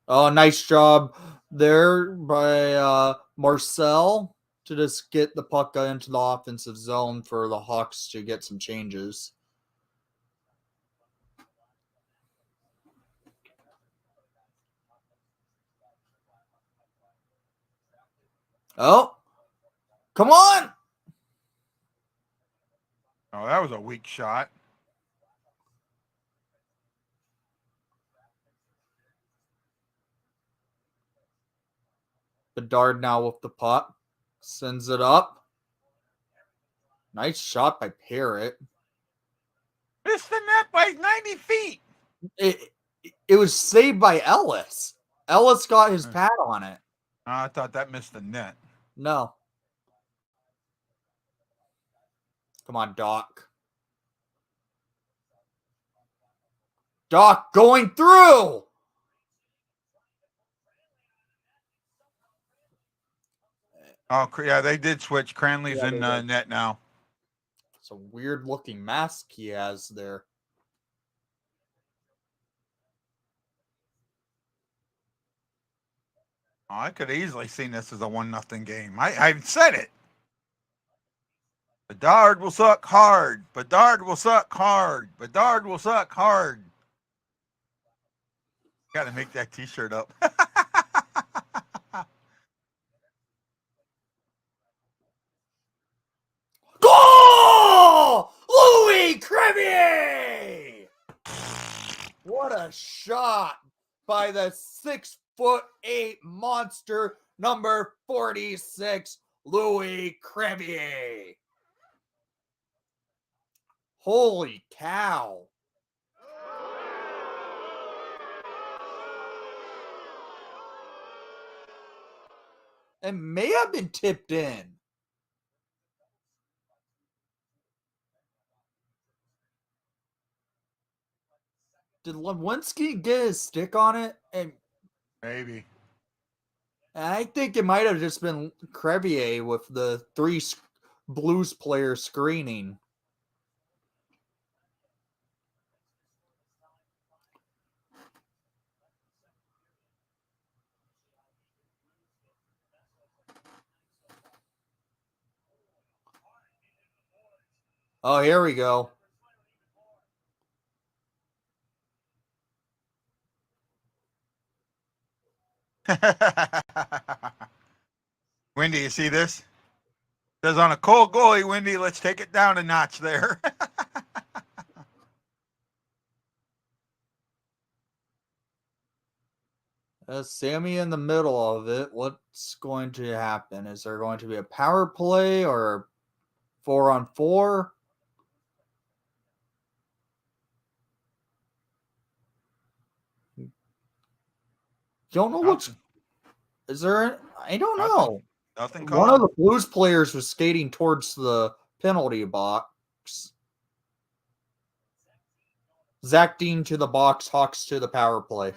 Oh, nice job there by Marcel to just get the puck into the offensive zone for the Hawks to get some changes. Oh, come on. Oh, that was a weak shot. Bedard now with the puck. Sends it up. Nice shot by Parrott. Missed the net by 90 feet. It was saved by Ellis. Ellis got his pad on it. I thought that missed the net. No. Come on, Doc. Doc going through. Oh, yeah, they did switch. Cranley's in net now. It's a weird looking mask he has there. Oh, I could have easily seen this as a 1-0 game. I said it. Bedard will suck hard. Bedard will suck hard. Bedard will suck hard. Got to make that T-shirt up. Goal! Louis Crevier! What a shot by the 6'8" monster, number 46, Louis Crevier. Holy cow. It may have been tipped in. Did Lewinsky get his stick on it? And Maybe. I think it might have just been Crevier with the 3 Blues players screening. Oh, here we go. Wendy, you see this? It says on a cold goalie, Wendy, let's take it down a notch there. Sammy in the middle of it. What's going to happen? Is there going to be a power play or 4-on-4? Don't know what's. Is there? I don't know. Nothing. One of the Blues players was skating towards the penalty box. Zach Dean to the box, Hawks to the power play.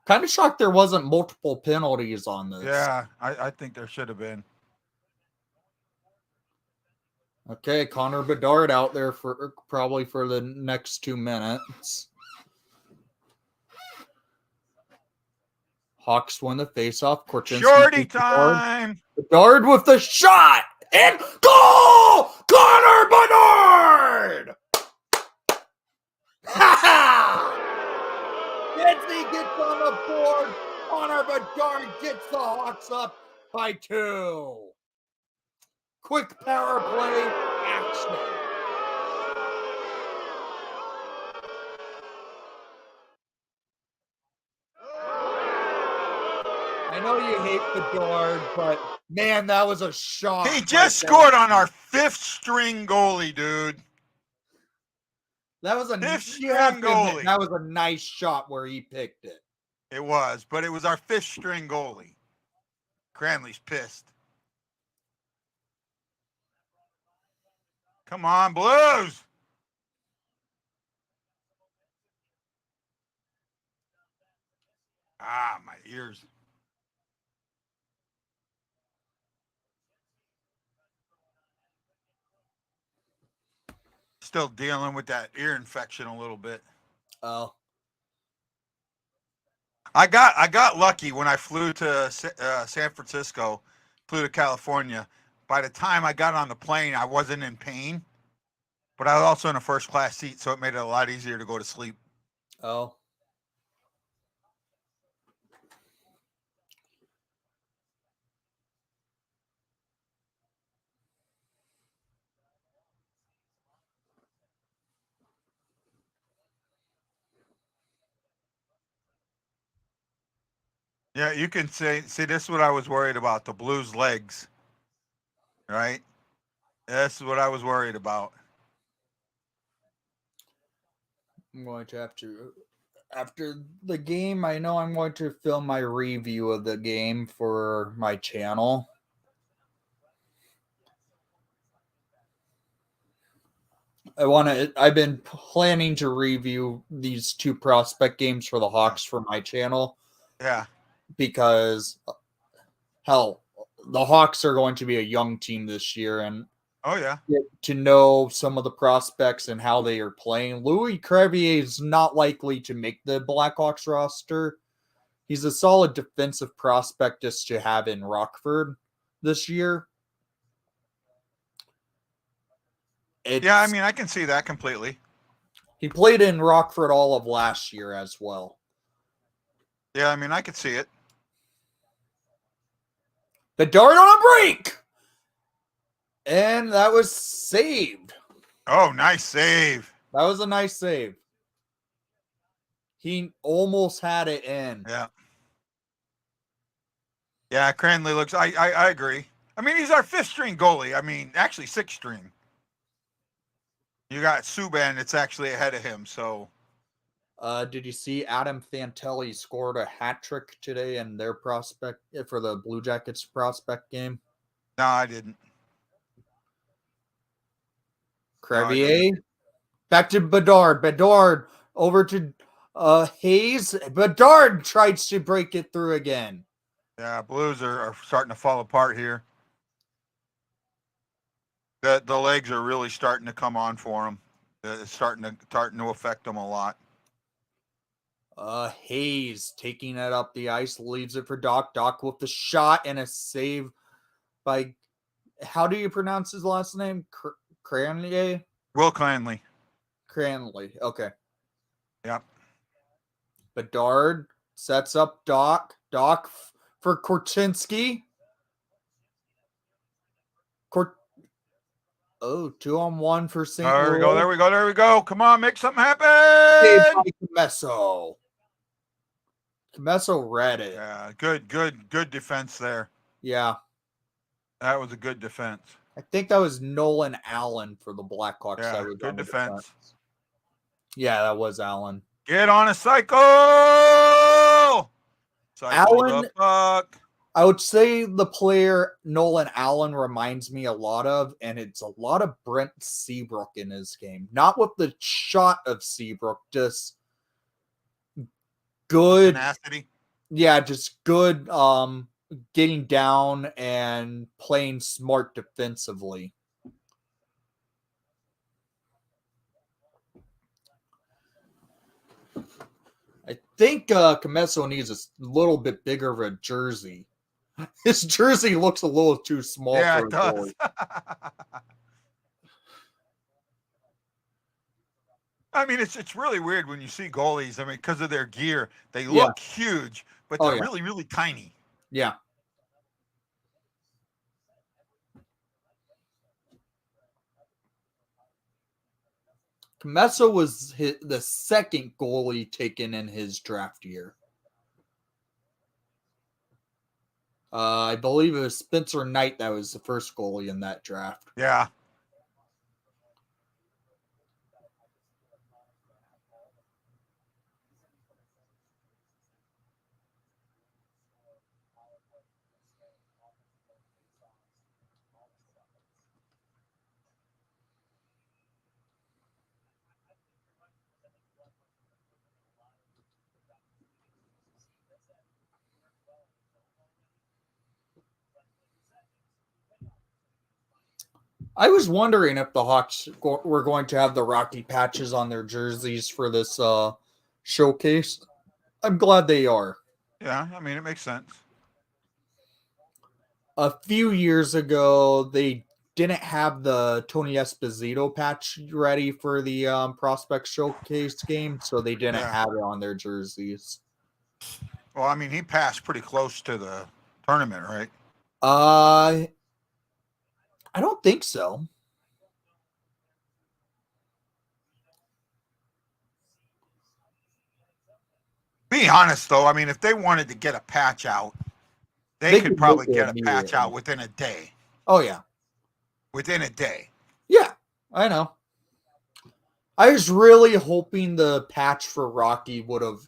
Kind of shocked there wasn't multiple penalties on this. Yeah, I think there should have been. Okay, Connor Bedard out there for probably for the next 2 minutes. Hawks win the faceoff. Shorty time. Bedard with the shot and goal. Connor Bedard. Benzie gets on the board. Connor Bedard gets the Hawks up by 2. Quick power play action. I know you hate Bedard, but man, that was a shot. He just scored on our 5th string goalie, dude. That was a 5th you have string to admit, goalie. that was a nice shot where he picked it. It was, but it was our 5th string goalie. Cranley's pissed. Come on, Blues. Ah, my ears. Still dealing with that ear infection a little bit. Oh, I got lucky when I flew to San Francisco, flew to California. By the time I got on the plane, I wasn't in pain, but I was also in a first class seat, so it made it a lot easier to go to sleep. oh. Yeah, you can see this is what I was worried about, the Blues' legs, right? This is what I was worried about. I'm going to have to, after the game, I know I'm going to film my review of the game for my channel. I've been planning to review these 2 prospect games for the Hawks for my channel. Yeah. Because, hell, the Hawks are going to be a young team this year, and Oh, yeah. get to know some of the prospects and how they are playing. Louis Crevier is not likely to make the Blackhawks roster. He's a solid defensive prospectus to have in Rockford this year. Yeah, I mean, I can see that completely. He played in Rockford all of last year as well. Yeah, I mean, I could see it. Bedard on a break! And that was saved. Oh, nice save. That was a nice save. He almost had it in. Yeah. Yeah, Cranley looks, I agree. I mean, he's our 5th string goalie. I mean, actually 6th string. You got Subban that's actually ahead of him, so. Did you see Adam Fantelli scored a hat trick today in their prospect for the Blue Jackets prospect game? No, I didn't. Crevier. Back to Bedard. Bedard over to Hayes. Bedard tries to break it through again. Yeah, Blues are starting to fall apart here. The legs are really starting to come on for them. It's starting to affect them a lot. Hayes taking it up the ice, leaves it for Doc. Doc with the shot and a save by, how do you pronounce his last name? Cranley? Will Cranley. Cranley. Okay. Yep. Bedard sets up Doc. Doc for Korchinski. 2-on-1 for St. There we Louis. go. There we go. There we go. Come on, make something happen. Saved by Comesso. Comesso read it. Yeah, good defense there. Yeah. That was a good defense. I think that was Nolan Allen for the Blackhawks. Yeah, that was good on the defense. Yeah, that was Allen. Get on a cycle. Cycle Allen- the puck. I would say the player Nolan Allen reminds me a lot of, and it's a lot of Brent Seabrook in his game. Not with the shot of Seabrook, just good Tenacity. Yeah, just good getting down and playing smart defensively. I think Camesso needs a little bit bigger of a jersey. His jersey looks a little too small Yeah, for it a does. goalie. I mean, it's really weird when you see goalies. I mean, because of their gear, they Yeah. look huge, but Oh, they're yeah. really, really tiny. Yeah. Camesso was the second goalie taken in his draft year. I believe it was Spencer Knight that was the first goalie in that draft. Yeah. I was wondering if the Hawks were going to have the Rocky patches on their jerseys for this showcase. I'm glad they are. Yeah, I mean, it makes sense. A few years ago, they didn't have the Tony Esposito patch ready for the Prospect Showcase game, so they didn't have it on their jerseys. Well, I mean, he passed pretty close to the tournament, right? I don't think so. Be honest, though. I mean, if they wanted to get a patch out, they could probably get a patch out within a day. Oh, yeah. Within a day. Yeah, I know. I was really hoping the patch for Rocky would have.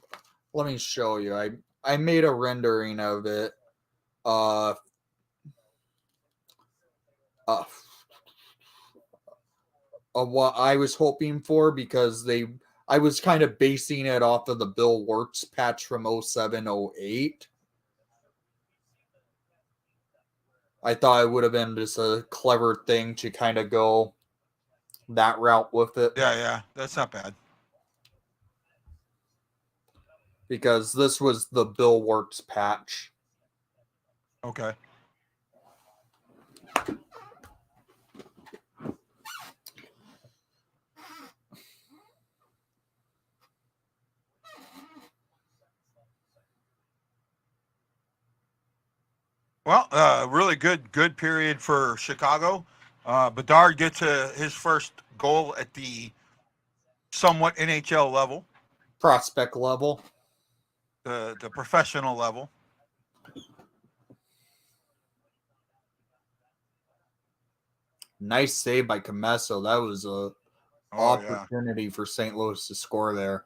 Let me show you. I made a rendering of it. Of what I was hoping for, because I was kind of basing it off of the Bill Wirtz patch from 07-08. I thought it would have been just a clever thing to kind of go that route with it. Yeah, that's not bad. Because this was the Bill Wirtz patch. Okay. Well, really good period for Chicago. Bedard gets his first goal at the somewhat NHL level, Prospect level, the professional level. Nice save by Camesso. That was a opportunity for St. Louis to score there.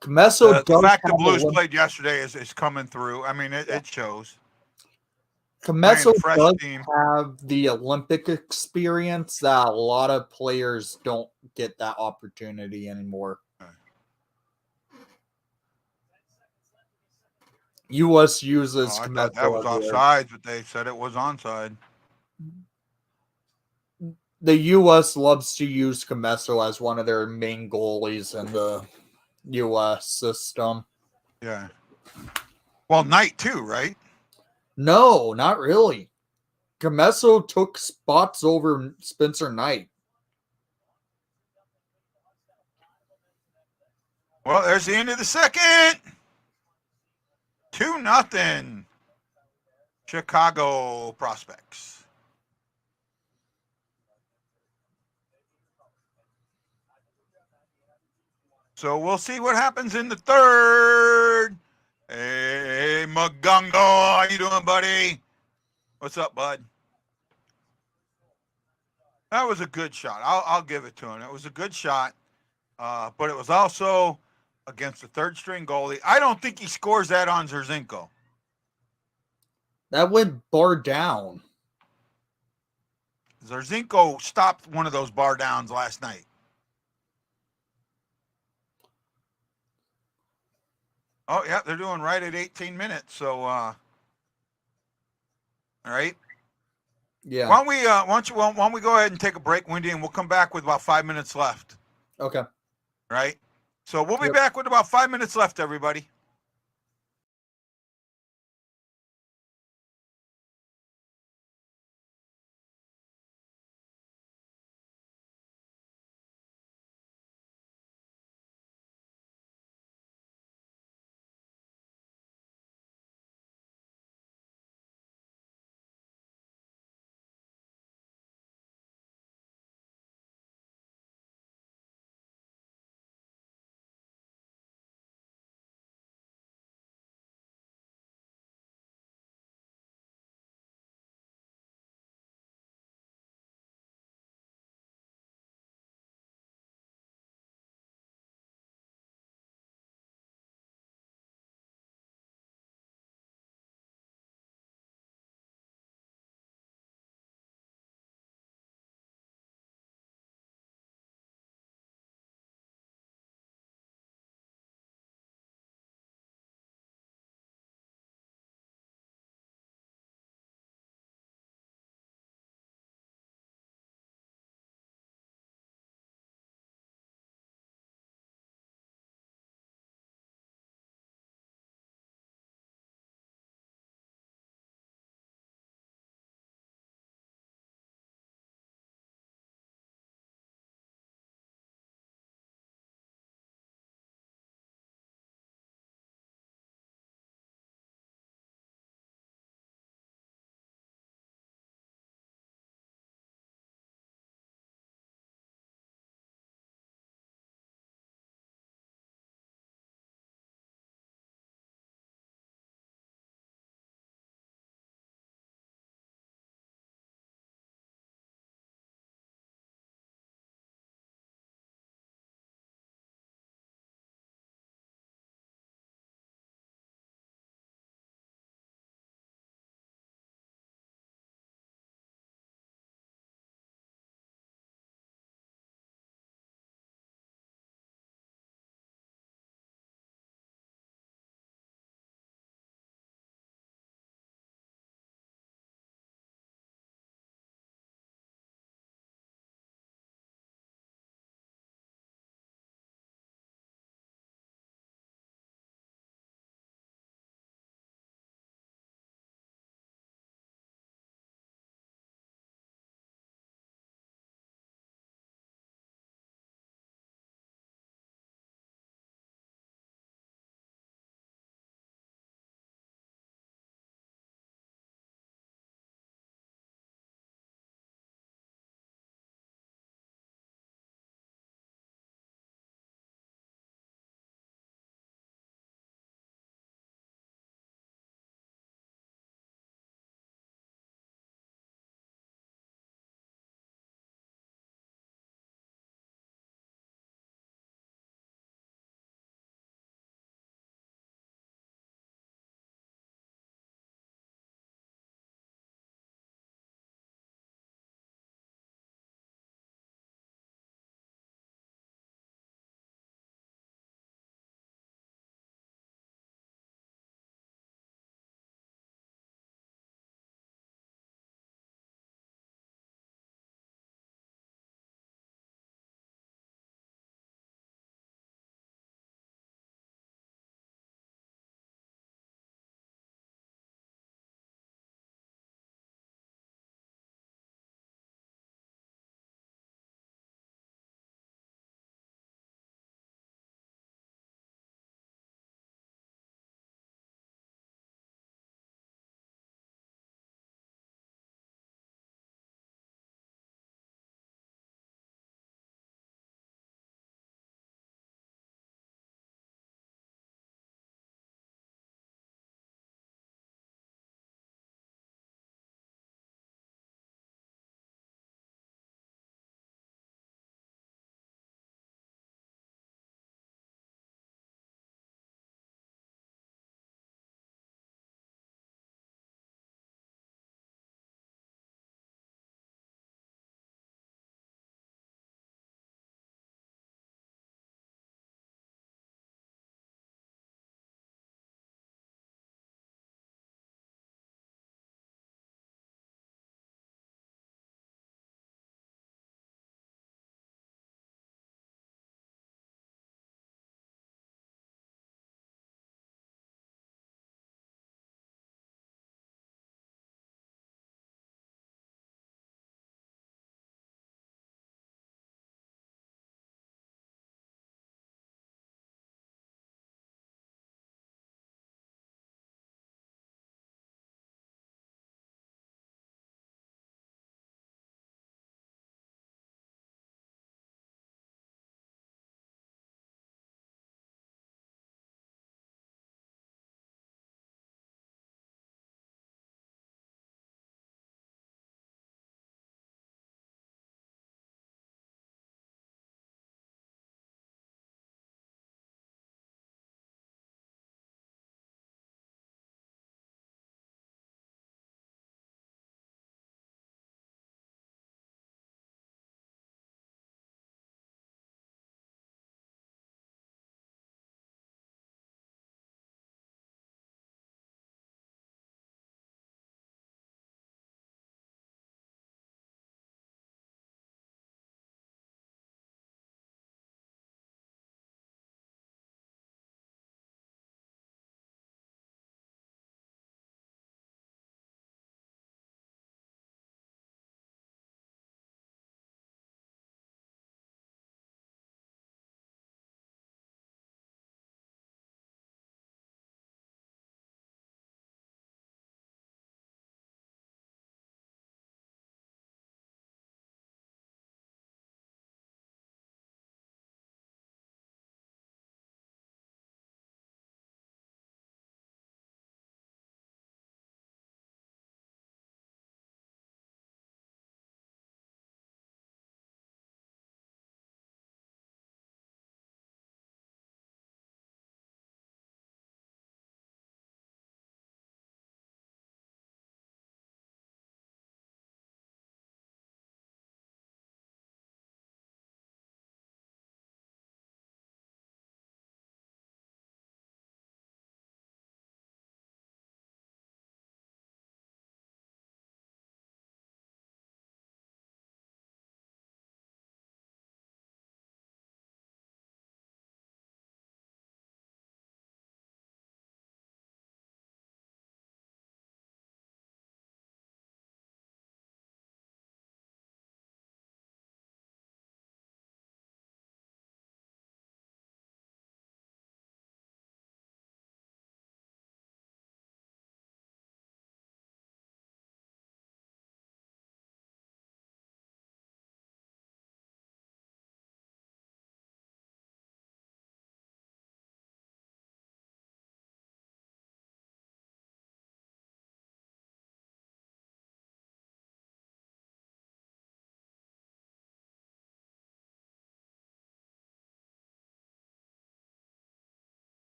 Camesso the fact the Blues played yesterday is coming through. I mean, it shows. Camesso does have the Olympic experience that a lot of players don't get that opportunity anymore. U.S. uses I Camesso. thought that was offside, but they said it was onside. The U.S. loves to use Camesso as one of their main goalies in the U.S. system. Yeah. Well, Knight too, right? No, not really. Camesso took spots over Spencer Knight. Well, there's the end of the second. 2-0. Chicago Prospects. So we'll see what happens in the third. Hey, Magungo, how you doing, buddy? What's up, bud? That was a good shot. I'll give it to him. It was a good shot, but it was also against the third string goalie. I don't think he scores that on Zerzinko. That went bar down. Zerzinko stopped one of those bar downs last night. Oh, yeah, they're doing right at 18 minutes. So, all right. Yeah. Why don't we go ahead and take a break, Wendy, and we'll come back with about 5 minutes left. Okay. Right? So we'll be Yep. back with about 5 minutes left, everybody.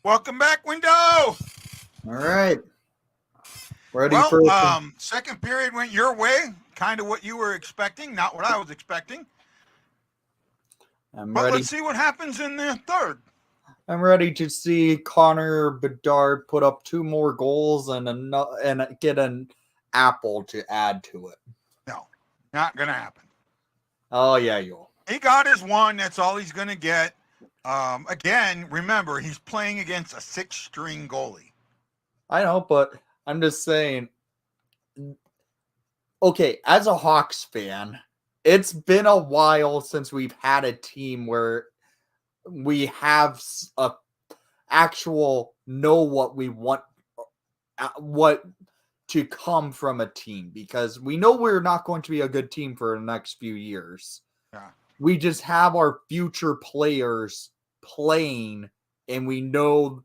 Welcome back, Window. All right. Ready Well, for second period went your way, kind of what you were expecting, not what I was expecting. I'm But ready. let's see what happens in the third. I'm ready to see Connor Bedard put up 2 more goals and get an apple to add to it. No, not going to happen. Oh yeah, you'll. He got his one. That's all he's going to get. Again, remember, he's playing against a 6-string goalie. I know, but I'm just saying. Okay, as a Hawks fan, it's been a while since we've had a team where we have a actual know what we want, what to come from a team, because we know we're not going to be a good team for the next few years. Yeah. We just have our future players playing, and we know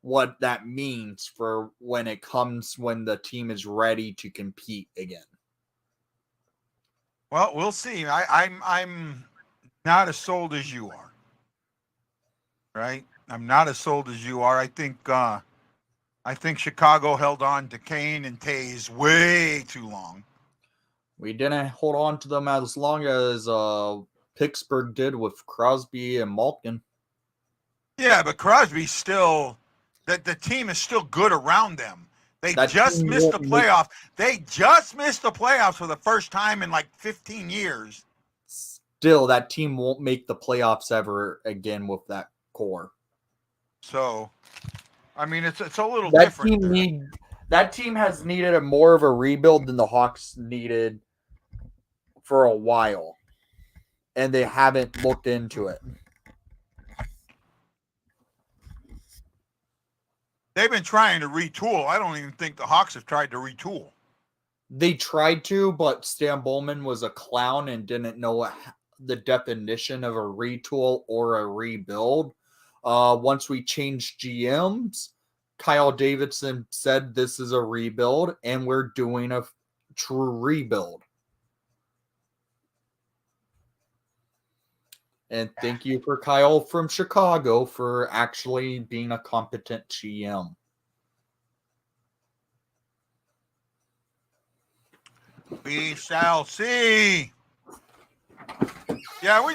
what that means for when the team is ready to compete again. Well, we'll see. I'm not as sold as you are. Right? I'm not as sold as you are. I think Chicago held on to Kane and Tays way too long. We didn't hold on to them as long as Pittsburgh did with Crosby and Malkin. Yeah, but Crosby's still the team is still good around them. They That just team missed the won't make- playoff. They just missed the playoffs for the first time in like 15 years. Still, that team won't make the playoffs ever again with that core. So, I mean, it's a little That different. that team has needed a more of a rebuild than the Hawks needed for a while, and they haven't looked into it. They've been trying to retool. I don't even think the Hawks have tried to retool. They tried to, but Stan Bowman was a clown and didn't know the definition of a retool or a rebuild. Once we changed GMs, Kyle Davidson said this is a rebuild, and we're doing a true rebuild. And thank you for Kyle from Chicago for actually being a competent GM. We shall see. Yeah, we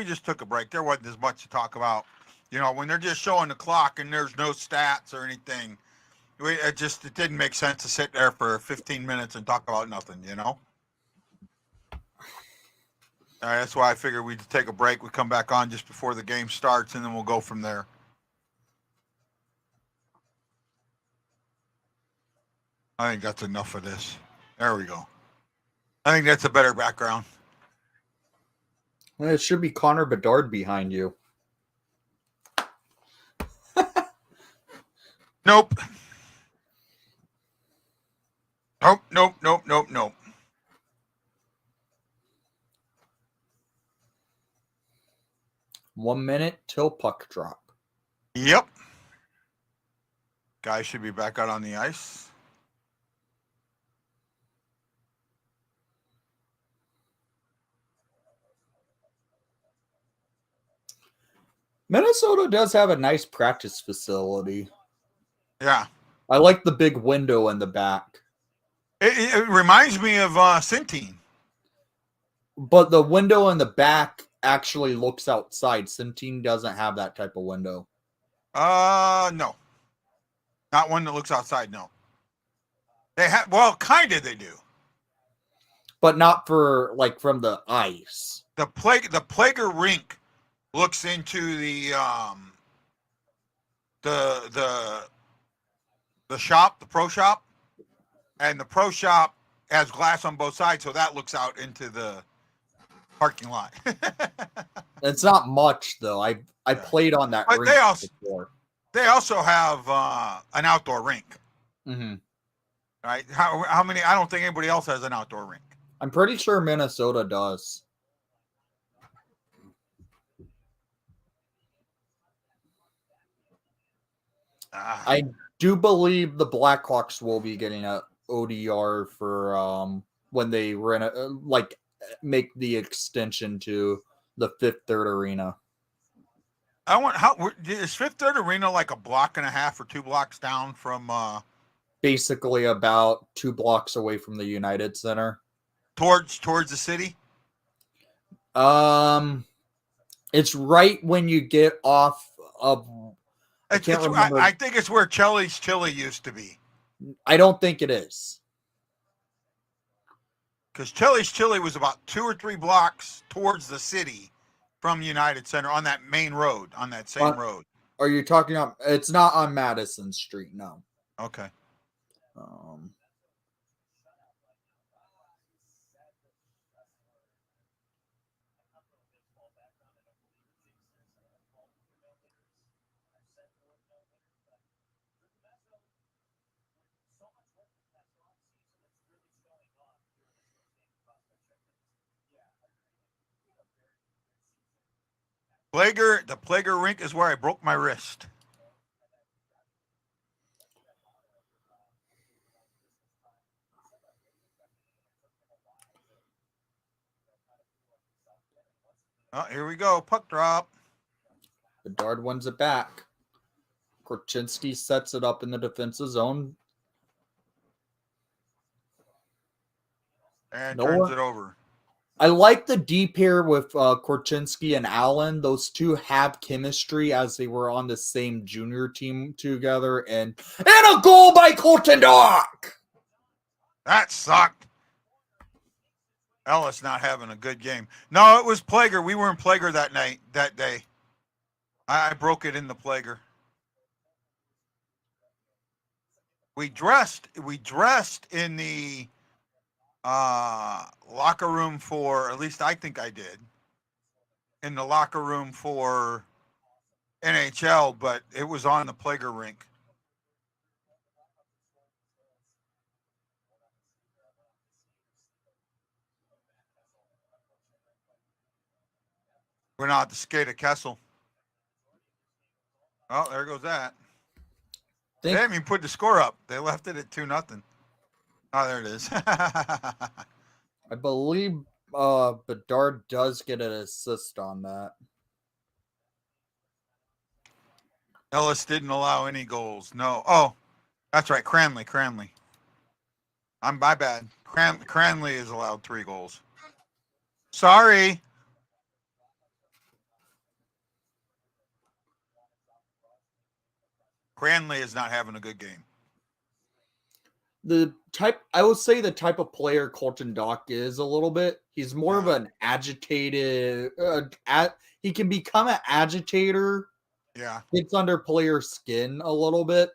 just took a break. There wasn't as much to talk about. You know, when they're just showing the clock and there's no stats or anything, it didn't make sense to sit there for 15 minutes and talk about nothing, you know? That's why I figured we'd take a break. We come back on just before the game starts, and then we'll go from there. I think that's enough of this. There we go. I think that's a better background. Well, it should be Connor Bedard behind you. Nope. Nope. 1 minute till puck drop. Yep. Guys should be back out on the ice. Minnesota does have a nice practice facility. Yeah. I like the big window in the back. It reminds me of Centene. But the window in the back actually looks outside. Centene doesn't have that type of window. No. Not one that looks outside, no. They have, well, kind of they do. But not for, like, from the ice. The Plager rink looks into the shop, the pro shop, and the pro shop has glass on both sides, so that looks out into the parking lot. It's not much, though. I played on that But rink before. They also have an outdoor rink. Mm-hmm. Right? How many? I don't think anybody else has an outdoor rink. I'm pretty sure Minnesota does. I do believe the Blackhawks will be getting a ODR for when they make the extension to the Fifth Third Arena. I want is Fifth Third Arena like a block and a half or 2 blocks down from Basically about 2 blocks away from the United Center. towards the city? It's right when you get off of. I can't remember. I think it's where Chelly's Chili used to be. I don't think it is. Because Chelly's Chili was about 2 or 3 blocks towards the city from United Center on that main road, on that same road. Are you talking about? It's not on Madison Street, no. Okay. The Plager rink is where I broke my wrist. Oh, here we go. Puck drop. Bedard wins it back. Korchinski sets it up in the defensive zone. And turns it over. I like the deep pair with Korchinski and Allen. Those two have chemistry as they were on the same junior team together. And a goal by Colton Dock! That sucked. Ellis not having a good game. No, it was Plager. We were in Plager that day. I broke it in the Plager. We dressed in the locker room for, at least I think I did, in the locker room for NHL, but it was on the Plager rink. We're not to skate at Kessel. Oh, there goes that. They didn't even put the score up. They left it at 2-0. Oh, there it is. I believe Bedard does get an assist on that. Ellis didn't allow any goals. No. Oh, that's right. Cranley. I'm my bad. Cranley is allowed 3 goals. Sorry. Cranley is not having a good game. I would say the type of player Colton Dock is a little bit. He's more of an agitated. He can become an agitator. Yeah, gets under players' skin a little bit,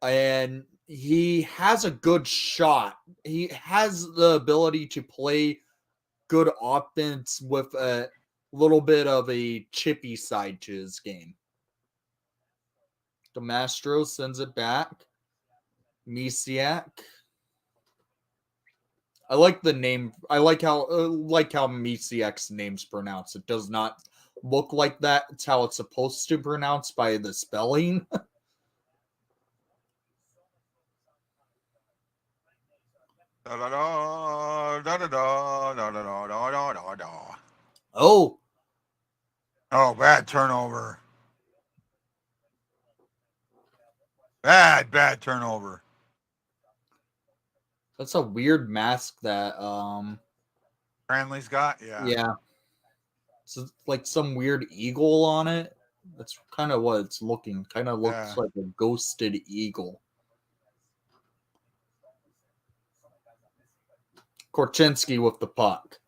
and he has a good shot. He has the ability to play good offense with a little bit of a chippy side to his game. Demastro sends it back. Misiak. I like the name. I like how Misiak's name's pronounced. It does not look like that. It's how it's supposed to pronounce by the spelling. Oh. Oh, bad turnover. Bad turnover. That's a weird mask that Cranley's got, yeah. Yeah. So like some weird eagle on it. That's kind of what it's looking. Kind of looks like a ghosted eagle. Korchinski with the puck.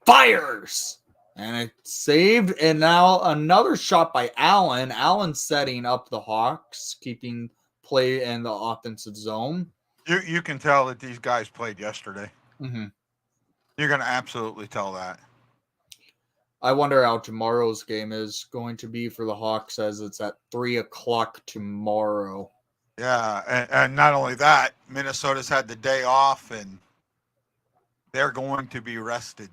Fires! And it's saved. And now another shot by Allen. Allen setting up the Hawks, keeping play in the offensive zone. You can tell that these guys played yesterday. Mm-hmm. You're going to absolutely tell that. I wonder how tomorrow's game is going to be for the Hawks, as it's at 3:00 tomorrow. Yeah, and not only that, Minnesota's had the day off, and they're going to be rested.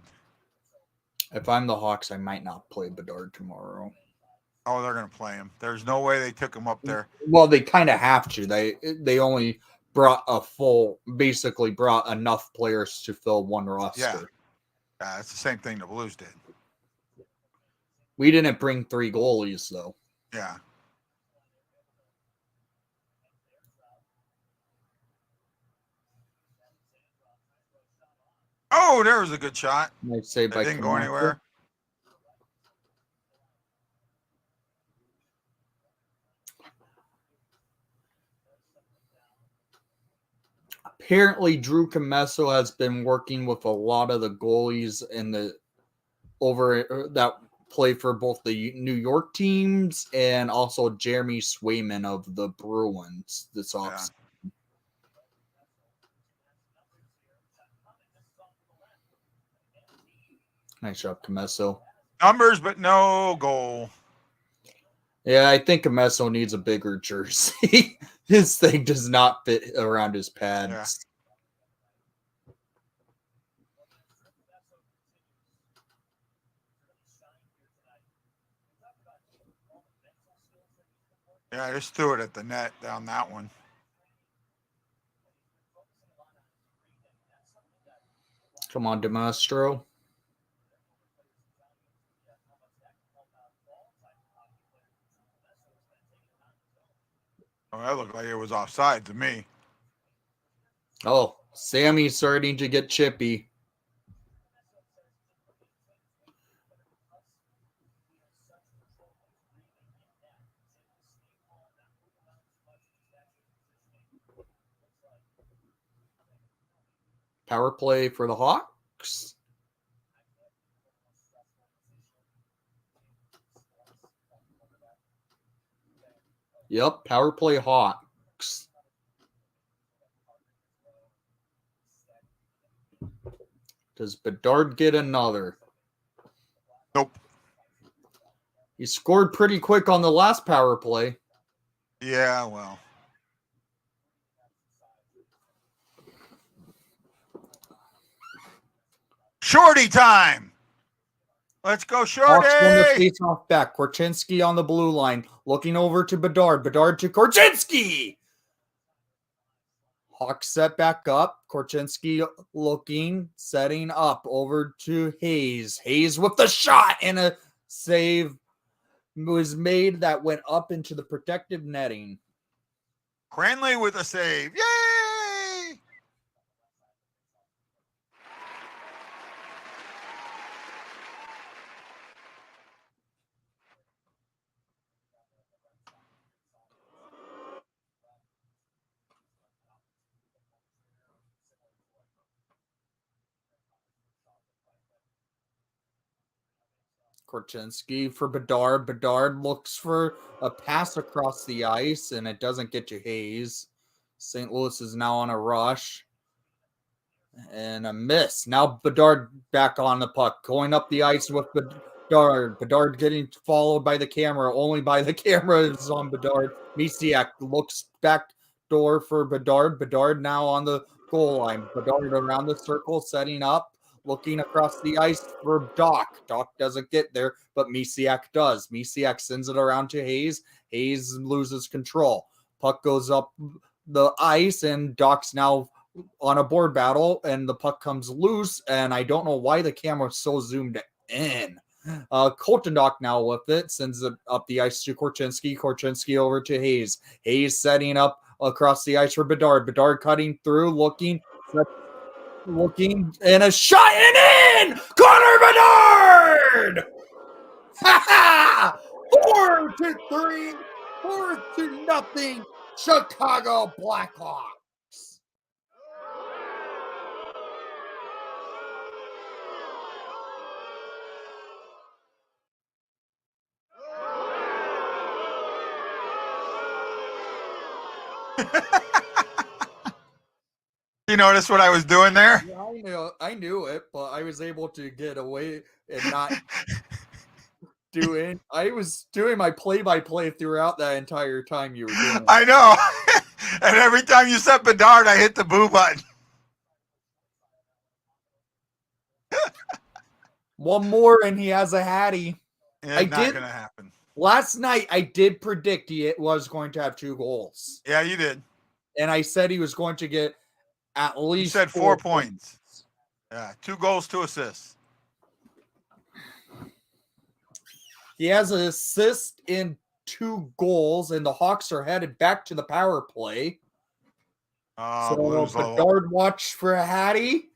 If I'm the Hawks, I might not play Bedard tomorrow. Oh, they're going to play him. There's no way they took him up there. Well, they kind of have to. They only brought basically brought enough players to fill one roster. Yeah, it's the same thing the Blues did. We didn't bring 3 goalies, though. Yeah. Oh, there was a good shot. Nice save It by didn't go Camacho. anywhere. Apparently, Drew Camesso has been working with a lot of the goalies in the that play for both the New York teams and also Jeremy Swayman of the Bruins this offseason. Nice job, Camesso. Numbers, but no goal. Yeah, I think Camesso needs a bigger jersey. His thing does not fit around his pads. Yeah, I just threw it at the net down that one. Come on, DeMastro. Oh, that looked like it was offside to me. Oh, Sammy's starting to get chippy. Power play for the Hawks. Yep, power play Hawks. Does Bedard get another? Nope. He scored pretty quick on the last power play. Yeah, well. Shorty time. Let's go, Shorty. Hawks won the face-off back. Korchinski on the blue line. Looking over to Bedard. Bedard to Korchinski. Hawks set back up. Korchinski looking, setting up over to Hayes. Hayes with the shot, and a save was made that went up into the protective netting. Cranley with a save. Yay! Korchinski for Bedard. Bedard looks for a pass across the ice, and it doesn't get to Hayes. St. Louis is now on a rush. And a miss. Now Bedard back on the puck. Going up the ice with Bedard. Bedard getting followed by the camera. Only by the camera is on Bedard. Misiak looks back door for Bedard. Bedard now on the goal line. Bedard around the circle, setting up. Looking across the ice for Doc. Doc doesn't get there, but Misiak does. Misiak sends it around to Hayes. Hayes loses control. Puck goes up the ice, and Doc's now on a board battle, and the puck comes loose, and I don't know why the camera's so zoomed in. Colton Doc now with it, sends it up the ice to Korchinski. Korchinski over to Hayes. Hayes setting up across the ice for Bedard. Bedard cutting through, looking, and a shot and in! Connor Bedard! Ha ha! 4-3, 4-0, Chicago Blackhawks. You notice what I was doing there? Yeah, I knew it, but I was able to get away and not doing. I was doing my play-by-play throughout that entire time you were doing it. I know. And every time you said Bedard, I hit the boo button. One more, and he has a hattie. It's not going to happen. Last night, I did predict he was going to have 2 goals. Yeah, you did. And I said he was going to get at least. You said 4 points. Yeah, 2 goals, 2 assists. He has an assist in 2 goals, and the Hawks are headed back to the power play. So Blues level. Bedard watch for Hattie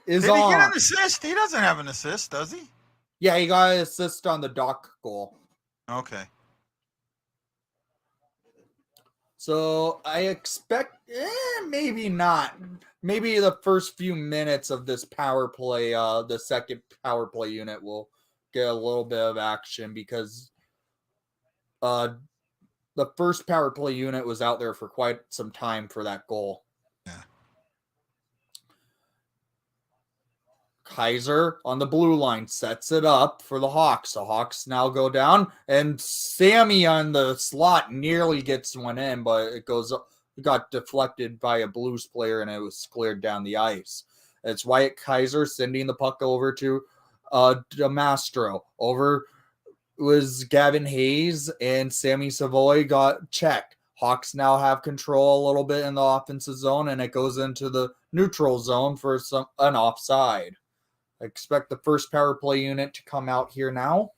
is Did he get on. an assist? He doesn't have an assist, does he? Yeah, he got an assist on the Doc goal. Okay. So I expect, maybe not. Maybe the first few minutes of this power play, the second power play unit will get a little bit of action because the first power play unit was out there for quite some time for that goal. Yeah. Kaiser on the blue line sets it up for the Hawks. The Hawks now go down, and Sammy on the slot nearly gets one in, but it got deflected by a Blues player, and it was cleared down the ice. It's Wyatt Kaiser sending the puck over to DeMastro. Over was Gavin Hayes, and Sammy Savoy got checked. Hawks now have control a little bit in the offensive zone, and it goes into the neutral zone for an offside. I expect the first power play unit to come out here now.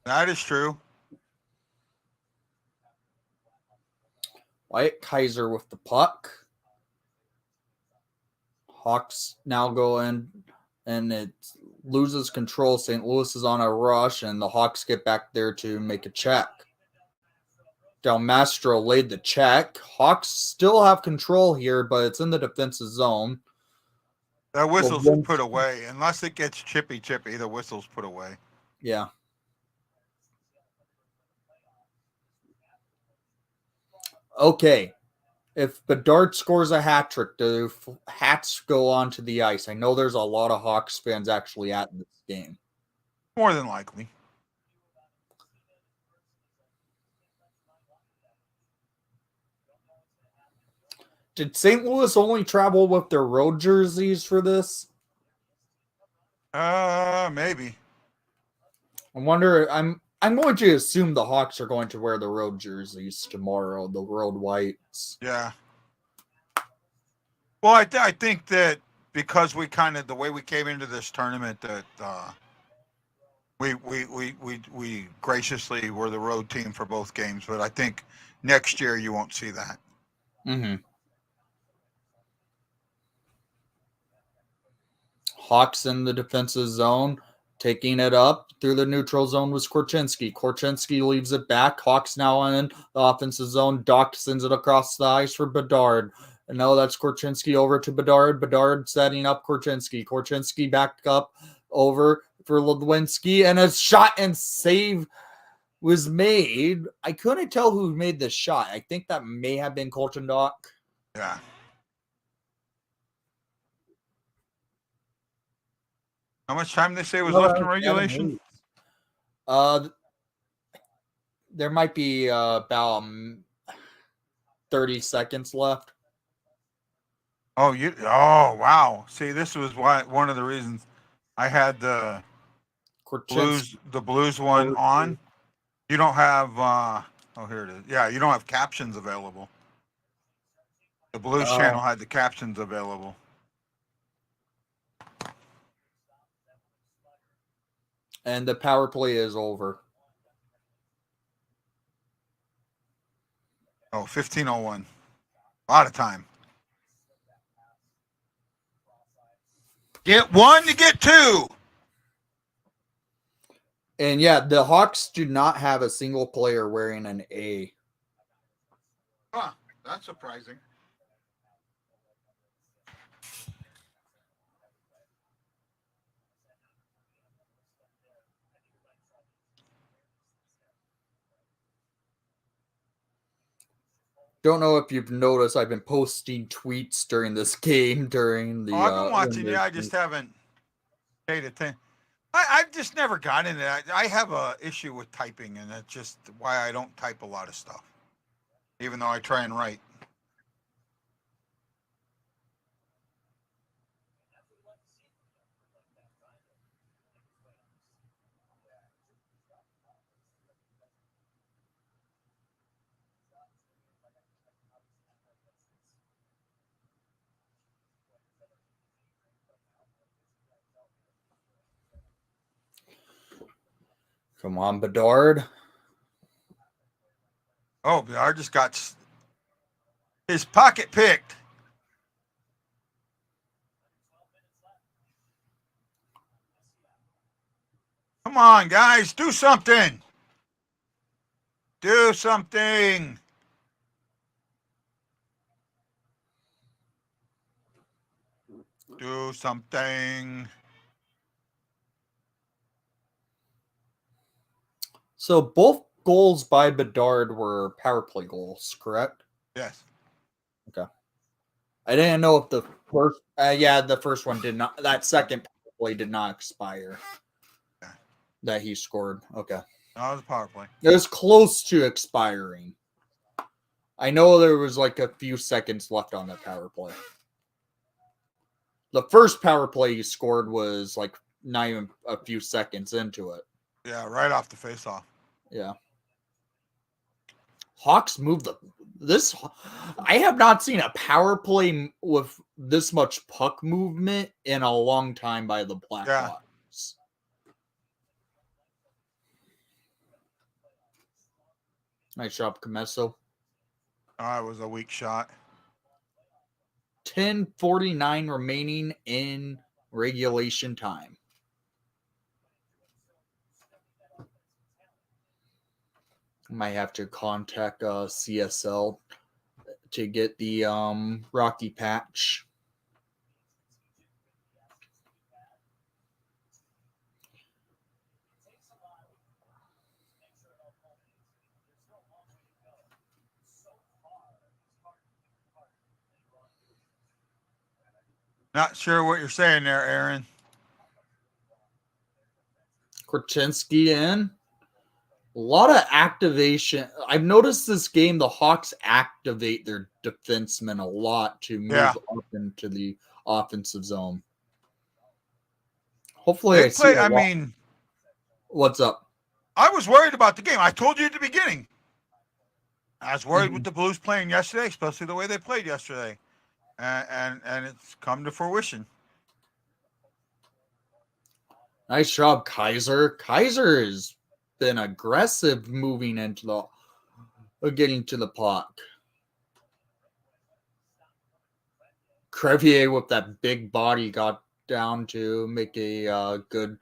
That is true. Wyatt Kaiser with the puck. Hawks now go in, and it loses control. St. Louis is on a rush, and the Hawks get back there to make a check. Del Mastro laid the check. Hawks still have control here, but it's in the defensive zone. That whistle's put away. Unless it gets chippy, the whistle's put away. Yeah. Okay. If Bedard scores a hat trick, do hats go onto the ice? I know there's a lot of Hawks fans actually at this game. More than likely. Did St. Louis only travel with their road jerseys for this? Maybe. I wonder. I'm going to assume the Hawks are going to wear the road jerseys tomorrow, the road whites. Yeah. Well, I think that because we kind of the way we came into this tournament that we graciously were the road team for both games, but I think next year you won't see that. Mm-hmm. Hawks in the defensive zone, taking it up through the neutral zone was Korchinski. Korchinski leaves it back. Hawks now in the offensive zone. Doc sends it across the ice for Bedard. And now that's Korchinski over to Bedard. Bedard setting up Korchinski. Korchinski back up over for Lewinsky. And a shot and save was made. I couldn't tell who made the shot. I think that may have been Colton Doc. Yeah. How much time they say was left in regulation? There might be about 30 seconds left. Oh, wow. See, this was one of the reasons I had the Blues one on. You don't have here it is. Yeah, you don't have captions available. The Blues channel had the captions available. And the power play is over. 15:01. A lot of time. Get one to get two. And yeah, the Hawks do not have a single player wearing an A. Huh, that's surprising. Don't know if you've noticed, I've been posting tweets during this game during the. I've been watching. Yeah, I just haven't paid attention. I've just never got into that. I have a issue with typing, and that's just why I don't type a lot of stuff, even though I try and write. Come on, Bedard. Oh, Bedard just got his pocket picked. Come on, guys, do something. Do something. Do something. So both goals by Bedard were power play goals, correct? Yes. Okay. I didn't know if the first, the first one did not. That second power play did not expire. Yeah. That he scored. Okay. No, it was a power play. It was close to expiring. I know there was like a few seconds left on that power play. The first power play he scored was like not even a few seconds into it. Yeah, right off the faceoff. Yeah. Hawks moved this. I have not seen a power play with this much puck movement in a long time by the Blackhawks. Nice job, Comesso. Oh, it was a weak shot. 10:49 remaining in regulation time. Might have to contact CSL to get the Rocky patch. Not sure what you're saying there, Aaron. Korchinski in. A lot of activation. I've noticed this game, the Hawks activate their defensemen a lot to move up into the offensive zone. Hopefully, what's up? I was worried about the game. I told you at the beginning. I was worried with the Blues playing yesterday, especially the way they played yesterday. And it's come to fruition. Nice job, Kaiser. Kaiser has been aggressive moving into getting to the puck. Crevier with that big body got down to make a good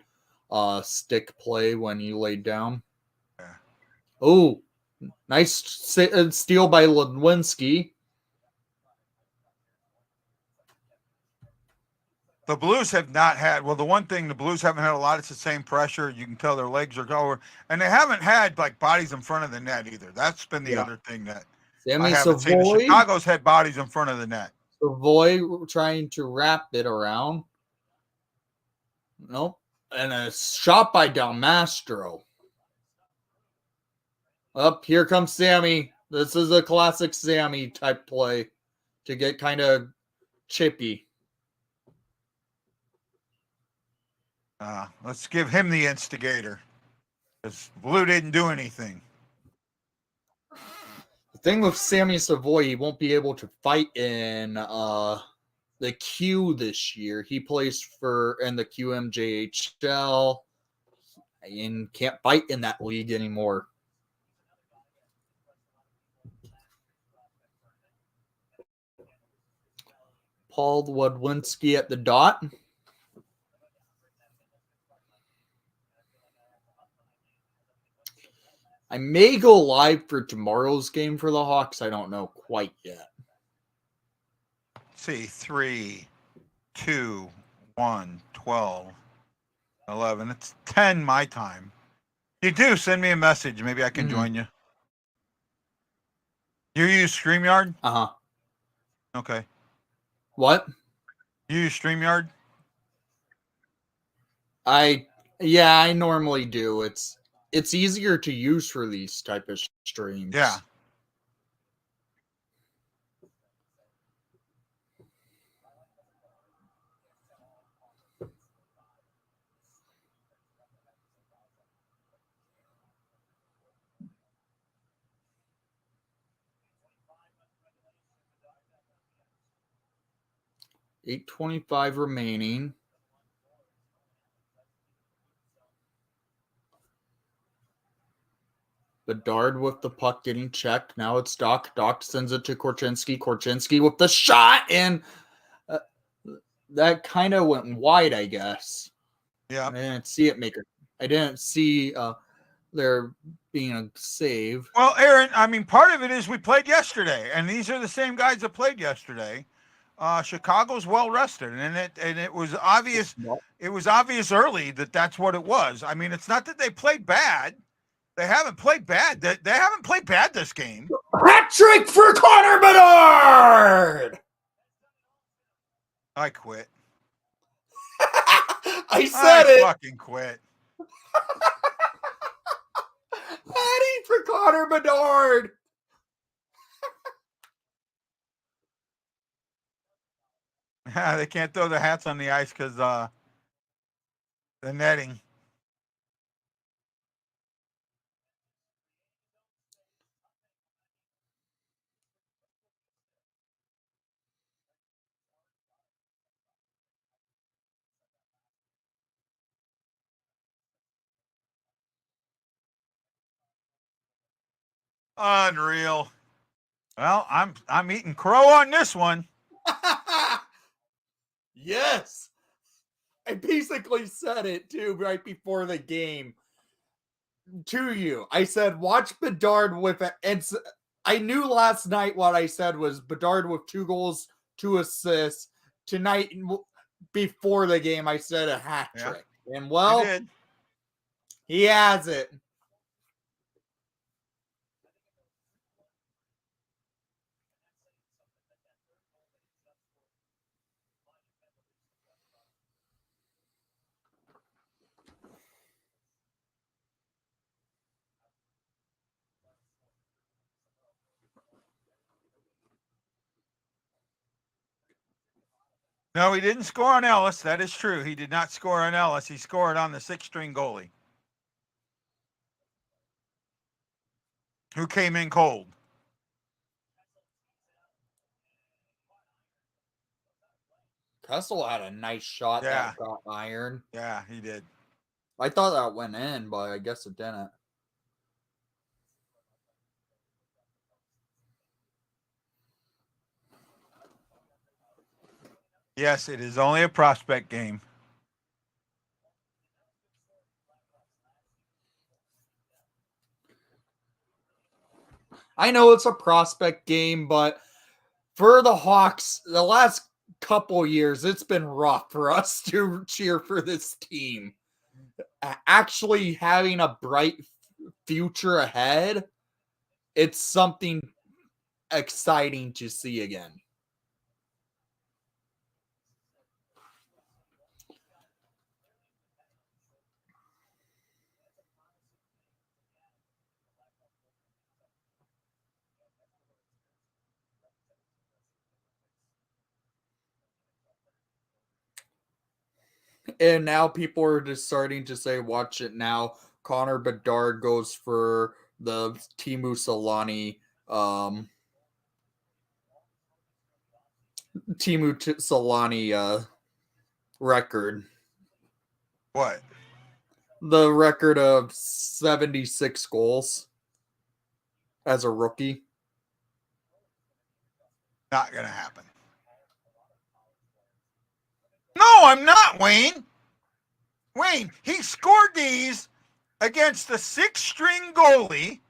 stick play when he laid down. Yeah. Oh, nice steal by Lewinsky. The Blues have not had, well, the one thing the Blues haven't had a lot, it's the same pressure. You can tell their legs are over. And they haven't had, like, bodies in front of the net either. That's been the other thing that I haven't seen. Chicago's had bodies in front of the net. Savoy trying to wrap it around. Nope. And a shot by Del Mastro. Up, here comes Sammy. This is a classic Sammy type play to get kind of chippy. Let's give him the instigator. Because Blue didn't do anything. The thing with Sammy Savoy, he won't be able to fight in the Q this year. He plays in the QMJHL and can't fight in that league anymore. Paul Wadwinski at the dot. I may go live for tomorrow's game for the Hawks. I don't know quite yet. Let's see, 3, 2, 1, 12, 11. It's 10 my time. You do, send me a message. Maybe I can join you. You use StreamYard? Uh-huh. Okay. What? You use StreamYard? I normally do. It's easier to use for these type of streams. Yeah. $8:25 remaining. Bedard with the puck getting checked. Now it's Doc. Doc sends it to Korchinski. Korchinski with the shot, and that kind of went wide, I guess. Yeah. I didn't see it make it. I didn't see there being a save. Well, Aaron, I mean, part of it is we played yesterday, and these are the same guys that played yesterday. Chicago's well rested, and it was obvious. It was obvious early that that's what it was. I mean, it's not that they played bad. They haven't played bad. They haven't played bad this game. Hat trick for Connor Bedard! I quit. I said it. Fucking quit. Hattie for Connor Bedard. They can't throw their hats on the ice because the netting. Unreal. Well, I'm eating crow on this one. Yes. I basically said it too right before the game to you. I said, watch Bedard with it. And I knew last night what I said was Bedard with 2 goals, 2 assists. Tonight, before the game, I said a hat trick. Yeah. And well, he has it. No, he didn't score on Ellis. That is true. He did not score on Ellis. He scored on the 6th-string goalie, who came in cold. Kessel had a nice shot that got iron. Yeah, he did. I thought that went in, but I guess it didn't. Yes, it is only a prospect game. I know it's a prospect game, but for the Hawks, the last couple years, it's been rough for us to cheer for this team. Actually having a bright future ahead, it's something exciting to see again. And now people are just starting to say, watch it now. Connor Bedard goes for the Teemu Solani record. What? The record of 76 goals as a rookie. Not going to happen. No, I'm not, Wayne. Wayne, he scored these against the 6th-string goalie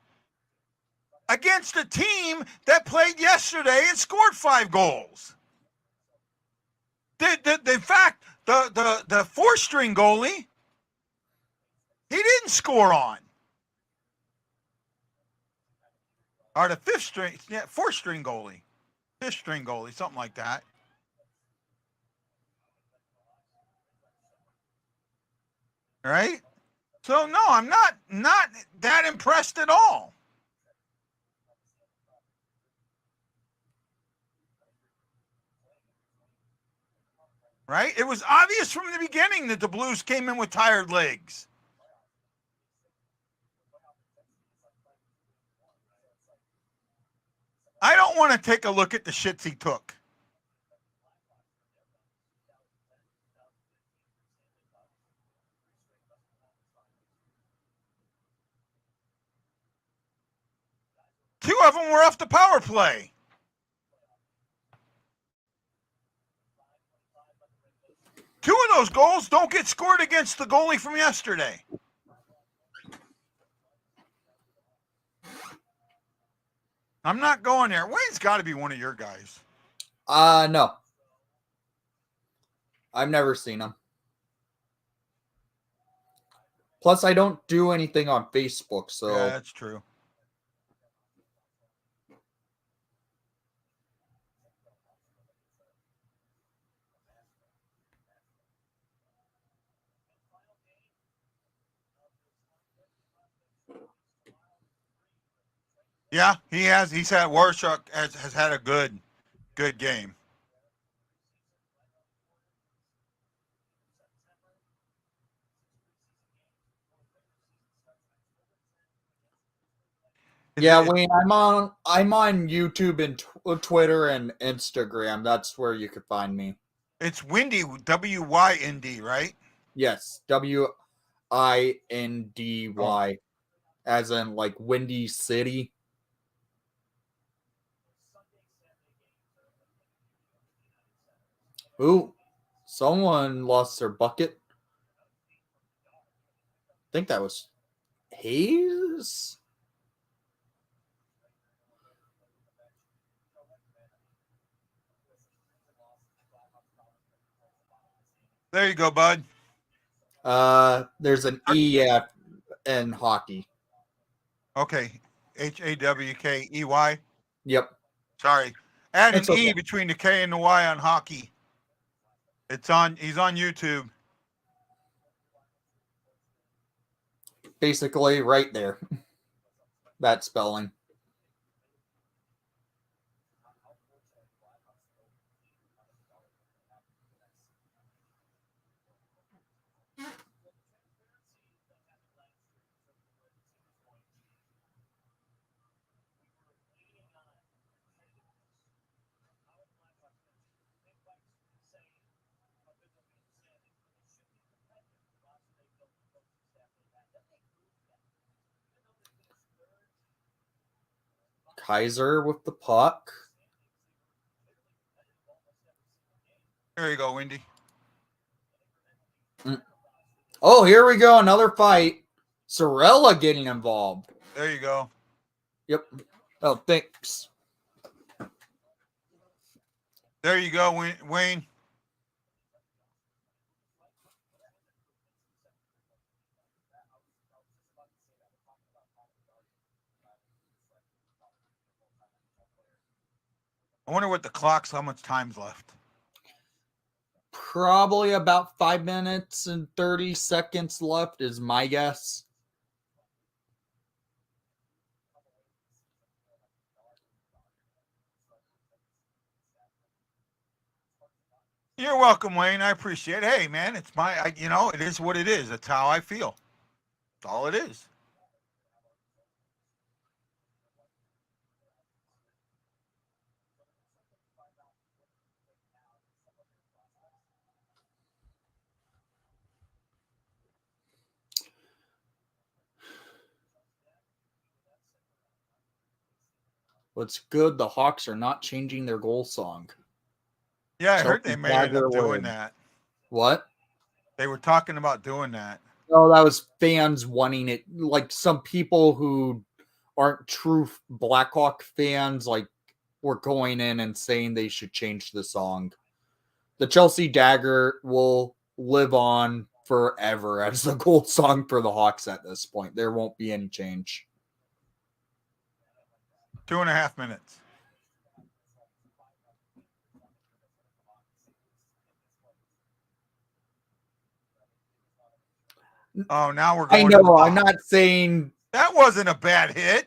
against a team that played yesterday and scored 5 goals. In fact, the 4th-string goalie, he didn't score on. Or the 5th-string, 4th-string goalie. 5th-string goalie, something like that. Right? So no, I'm not that impressed at all. Right? It was obvious from the beginning that the Blues came in with tired legs. I don't want to take a look at the shits he took. 2 of them were off the power play. Two of those goals don't get scored against the goalie from yesterday. I'm not going there. Wayne's got to be one of your guys. No. I've never seen him. Plus, I don't do anything on Facebook, so... Yeah, that's true. Yeah, he has. He's had Warshak has had a good game. Yeah, Wayne, I'm on YouTube and Twitter and Instagram. That's where you could find me. It's Windy, W-Y-N-D, right? Yes, W-I-N-D-Y, as in like Windy City. Ooh, someone lost their bucket. I think that was Hayes. There you go, bud. There's an E in hockey. Okay. Hawkey. Yep. Sorry. Add It's an okay. E between the K and the Y on hockey. He's on YouTube. Basically right there. That spelling. Kaiser with the puck. There you go, Windy. Oh, here we go. Another fight. Sorella getting involved. There you go. Yep. Oh, thanks. There you go, Wayne. I wonder what the clock's, how much time's left. Probably about 5 minutes and 30 seconds left is my guess. You're welcome, Wayne. I appreciate it. Hey, man, it's it is what it is. That's how I feel. That's all it is. What's good, the Hawks are not changing their goal song. Yeah, I heard they may end up doing that. What? They were talking about doing that. No, that was fans wanting it. Like some people who aren't true Blackhawk fans, like, were going in and saying they should change the song. The Chelsea Dagger will live on forever as the goal song for the Hawks at this point. There won't be any change. 2.5 minutes. Oh, now we're going. I know. I'm not saying that wasn't a bad hit.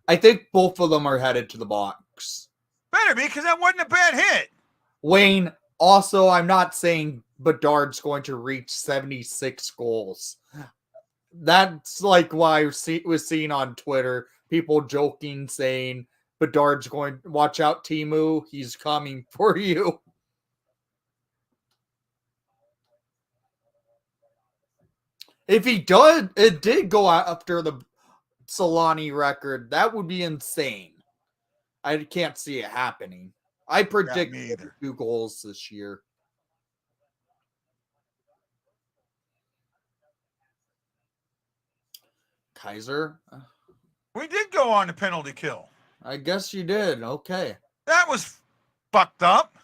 I think both of them are headed to the box. Better be, because that wasn't a bad hit. Wayne, also, I'm not saying Bedard's going to reach 76 goals. That's like why I was seeing on Twitter people joking, saying Bedard's going, watch out, Timu, he's coming for you. If he does, it did go out after the Solani record. That would be insane. I can't see it happening. I predict me either. 2 goals this year. Kaiser? We did go on the penalty kill. I guess you did. Okay. That was fucked up.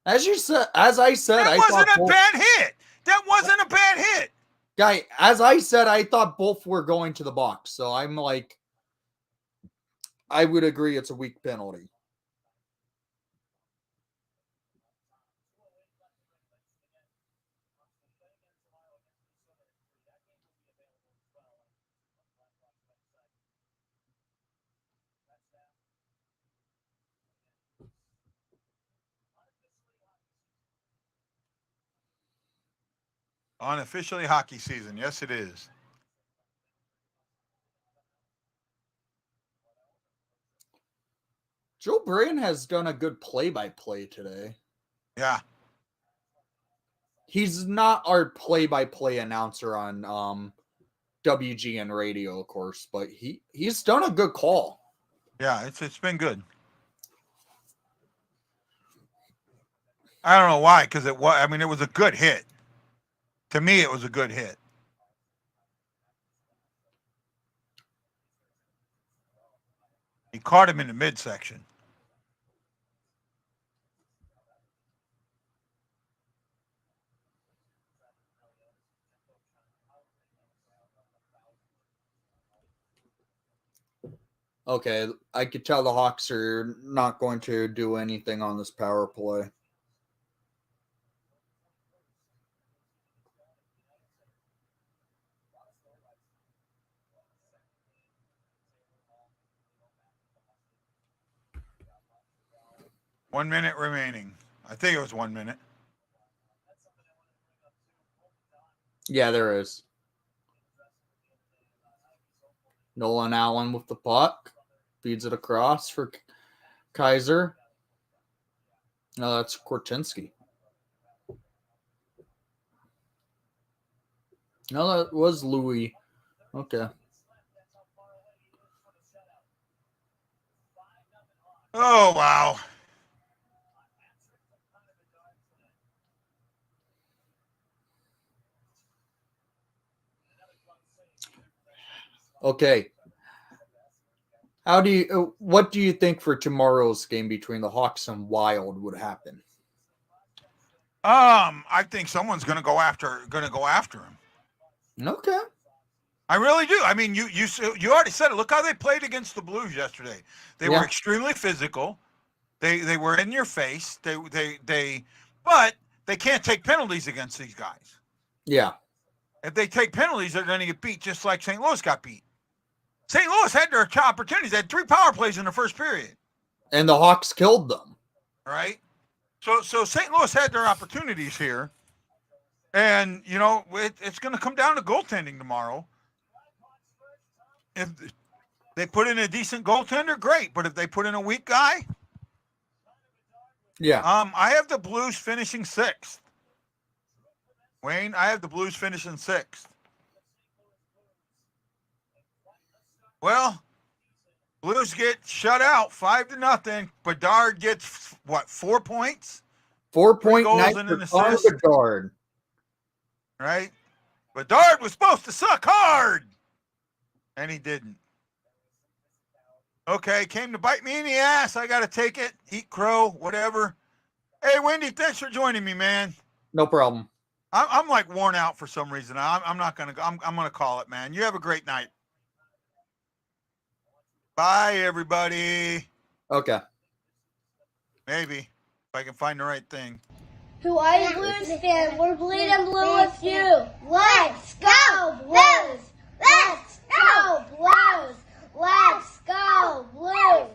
As I said, That wasn't a bad hit. That wasn't a bad hit. Guy, as I said, I thought both were going to the box. So I'm like, I would agree it's a weak penalty. Unofficially hockey season. Yes, it is. Joe Brand has done a good play-by-play today. Yeah. He's not our play-by-play announcer on WGN radio, of course, but he's done a good call. Yeah, it's been good. I don't know why, because it was a good hit. To me, it was a good hit. He caught him in the midsection. Okay, I could tell the Hawks are not going to do anything on this power play. One minute remaining. I think it was 1 minute. Yeah, there is. Nolan Allen with the puck. Feeds it across for Kaiser. No, that's Korchinski. No, that was Louis. Okay. Oh, wow. Okay. What do you think for tomorrow's game between the Hawks and Wild would happen? I think someone's going to go after him. Okay. I really do. I mean, you already said it. Look how they played against the Blues yesterday. They were extremely physical. They were in your face. But they can't take penalties against these guys. Yeah. If they take penalties, they're going to get beat just like St. Louis got beat. St. Louis had their opportunities. They had 3 power plays in the first period. And the Hawks killed them. Right? So St. Louis had their opportunities here. And, it's going to come down to goaltending tomorrow. If they put in a decent goaltender, great. But if they put in a weak guy, yeah. I have the Blues finishing 6th. Wayne, I have the Blues finishing 6th. Well, Blues get shut out 5-0. Bedard gets 4 points? 4.9 for Bedard. Right? Bedard was supposed to suck hard. And he didn't. Okay, came to bite me in the ass. I got to take it. Eat crow, whatever. Hey, Wendy, thanks for joining me, man. No problem. I'm like worn out for some reason. I'm not going to go. I'm going to call it, man. You have a great night. Bye, everybody. Okay. Maybe. If I can find the right thing. Hawaii Blues fan, we're bleeding blue with you. Let's go Blues! Let's go Blues! Let's go Blues!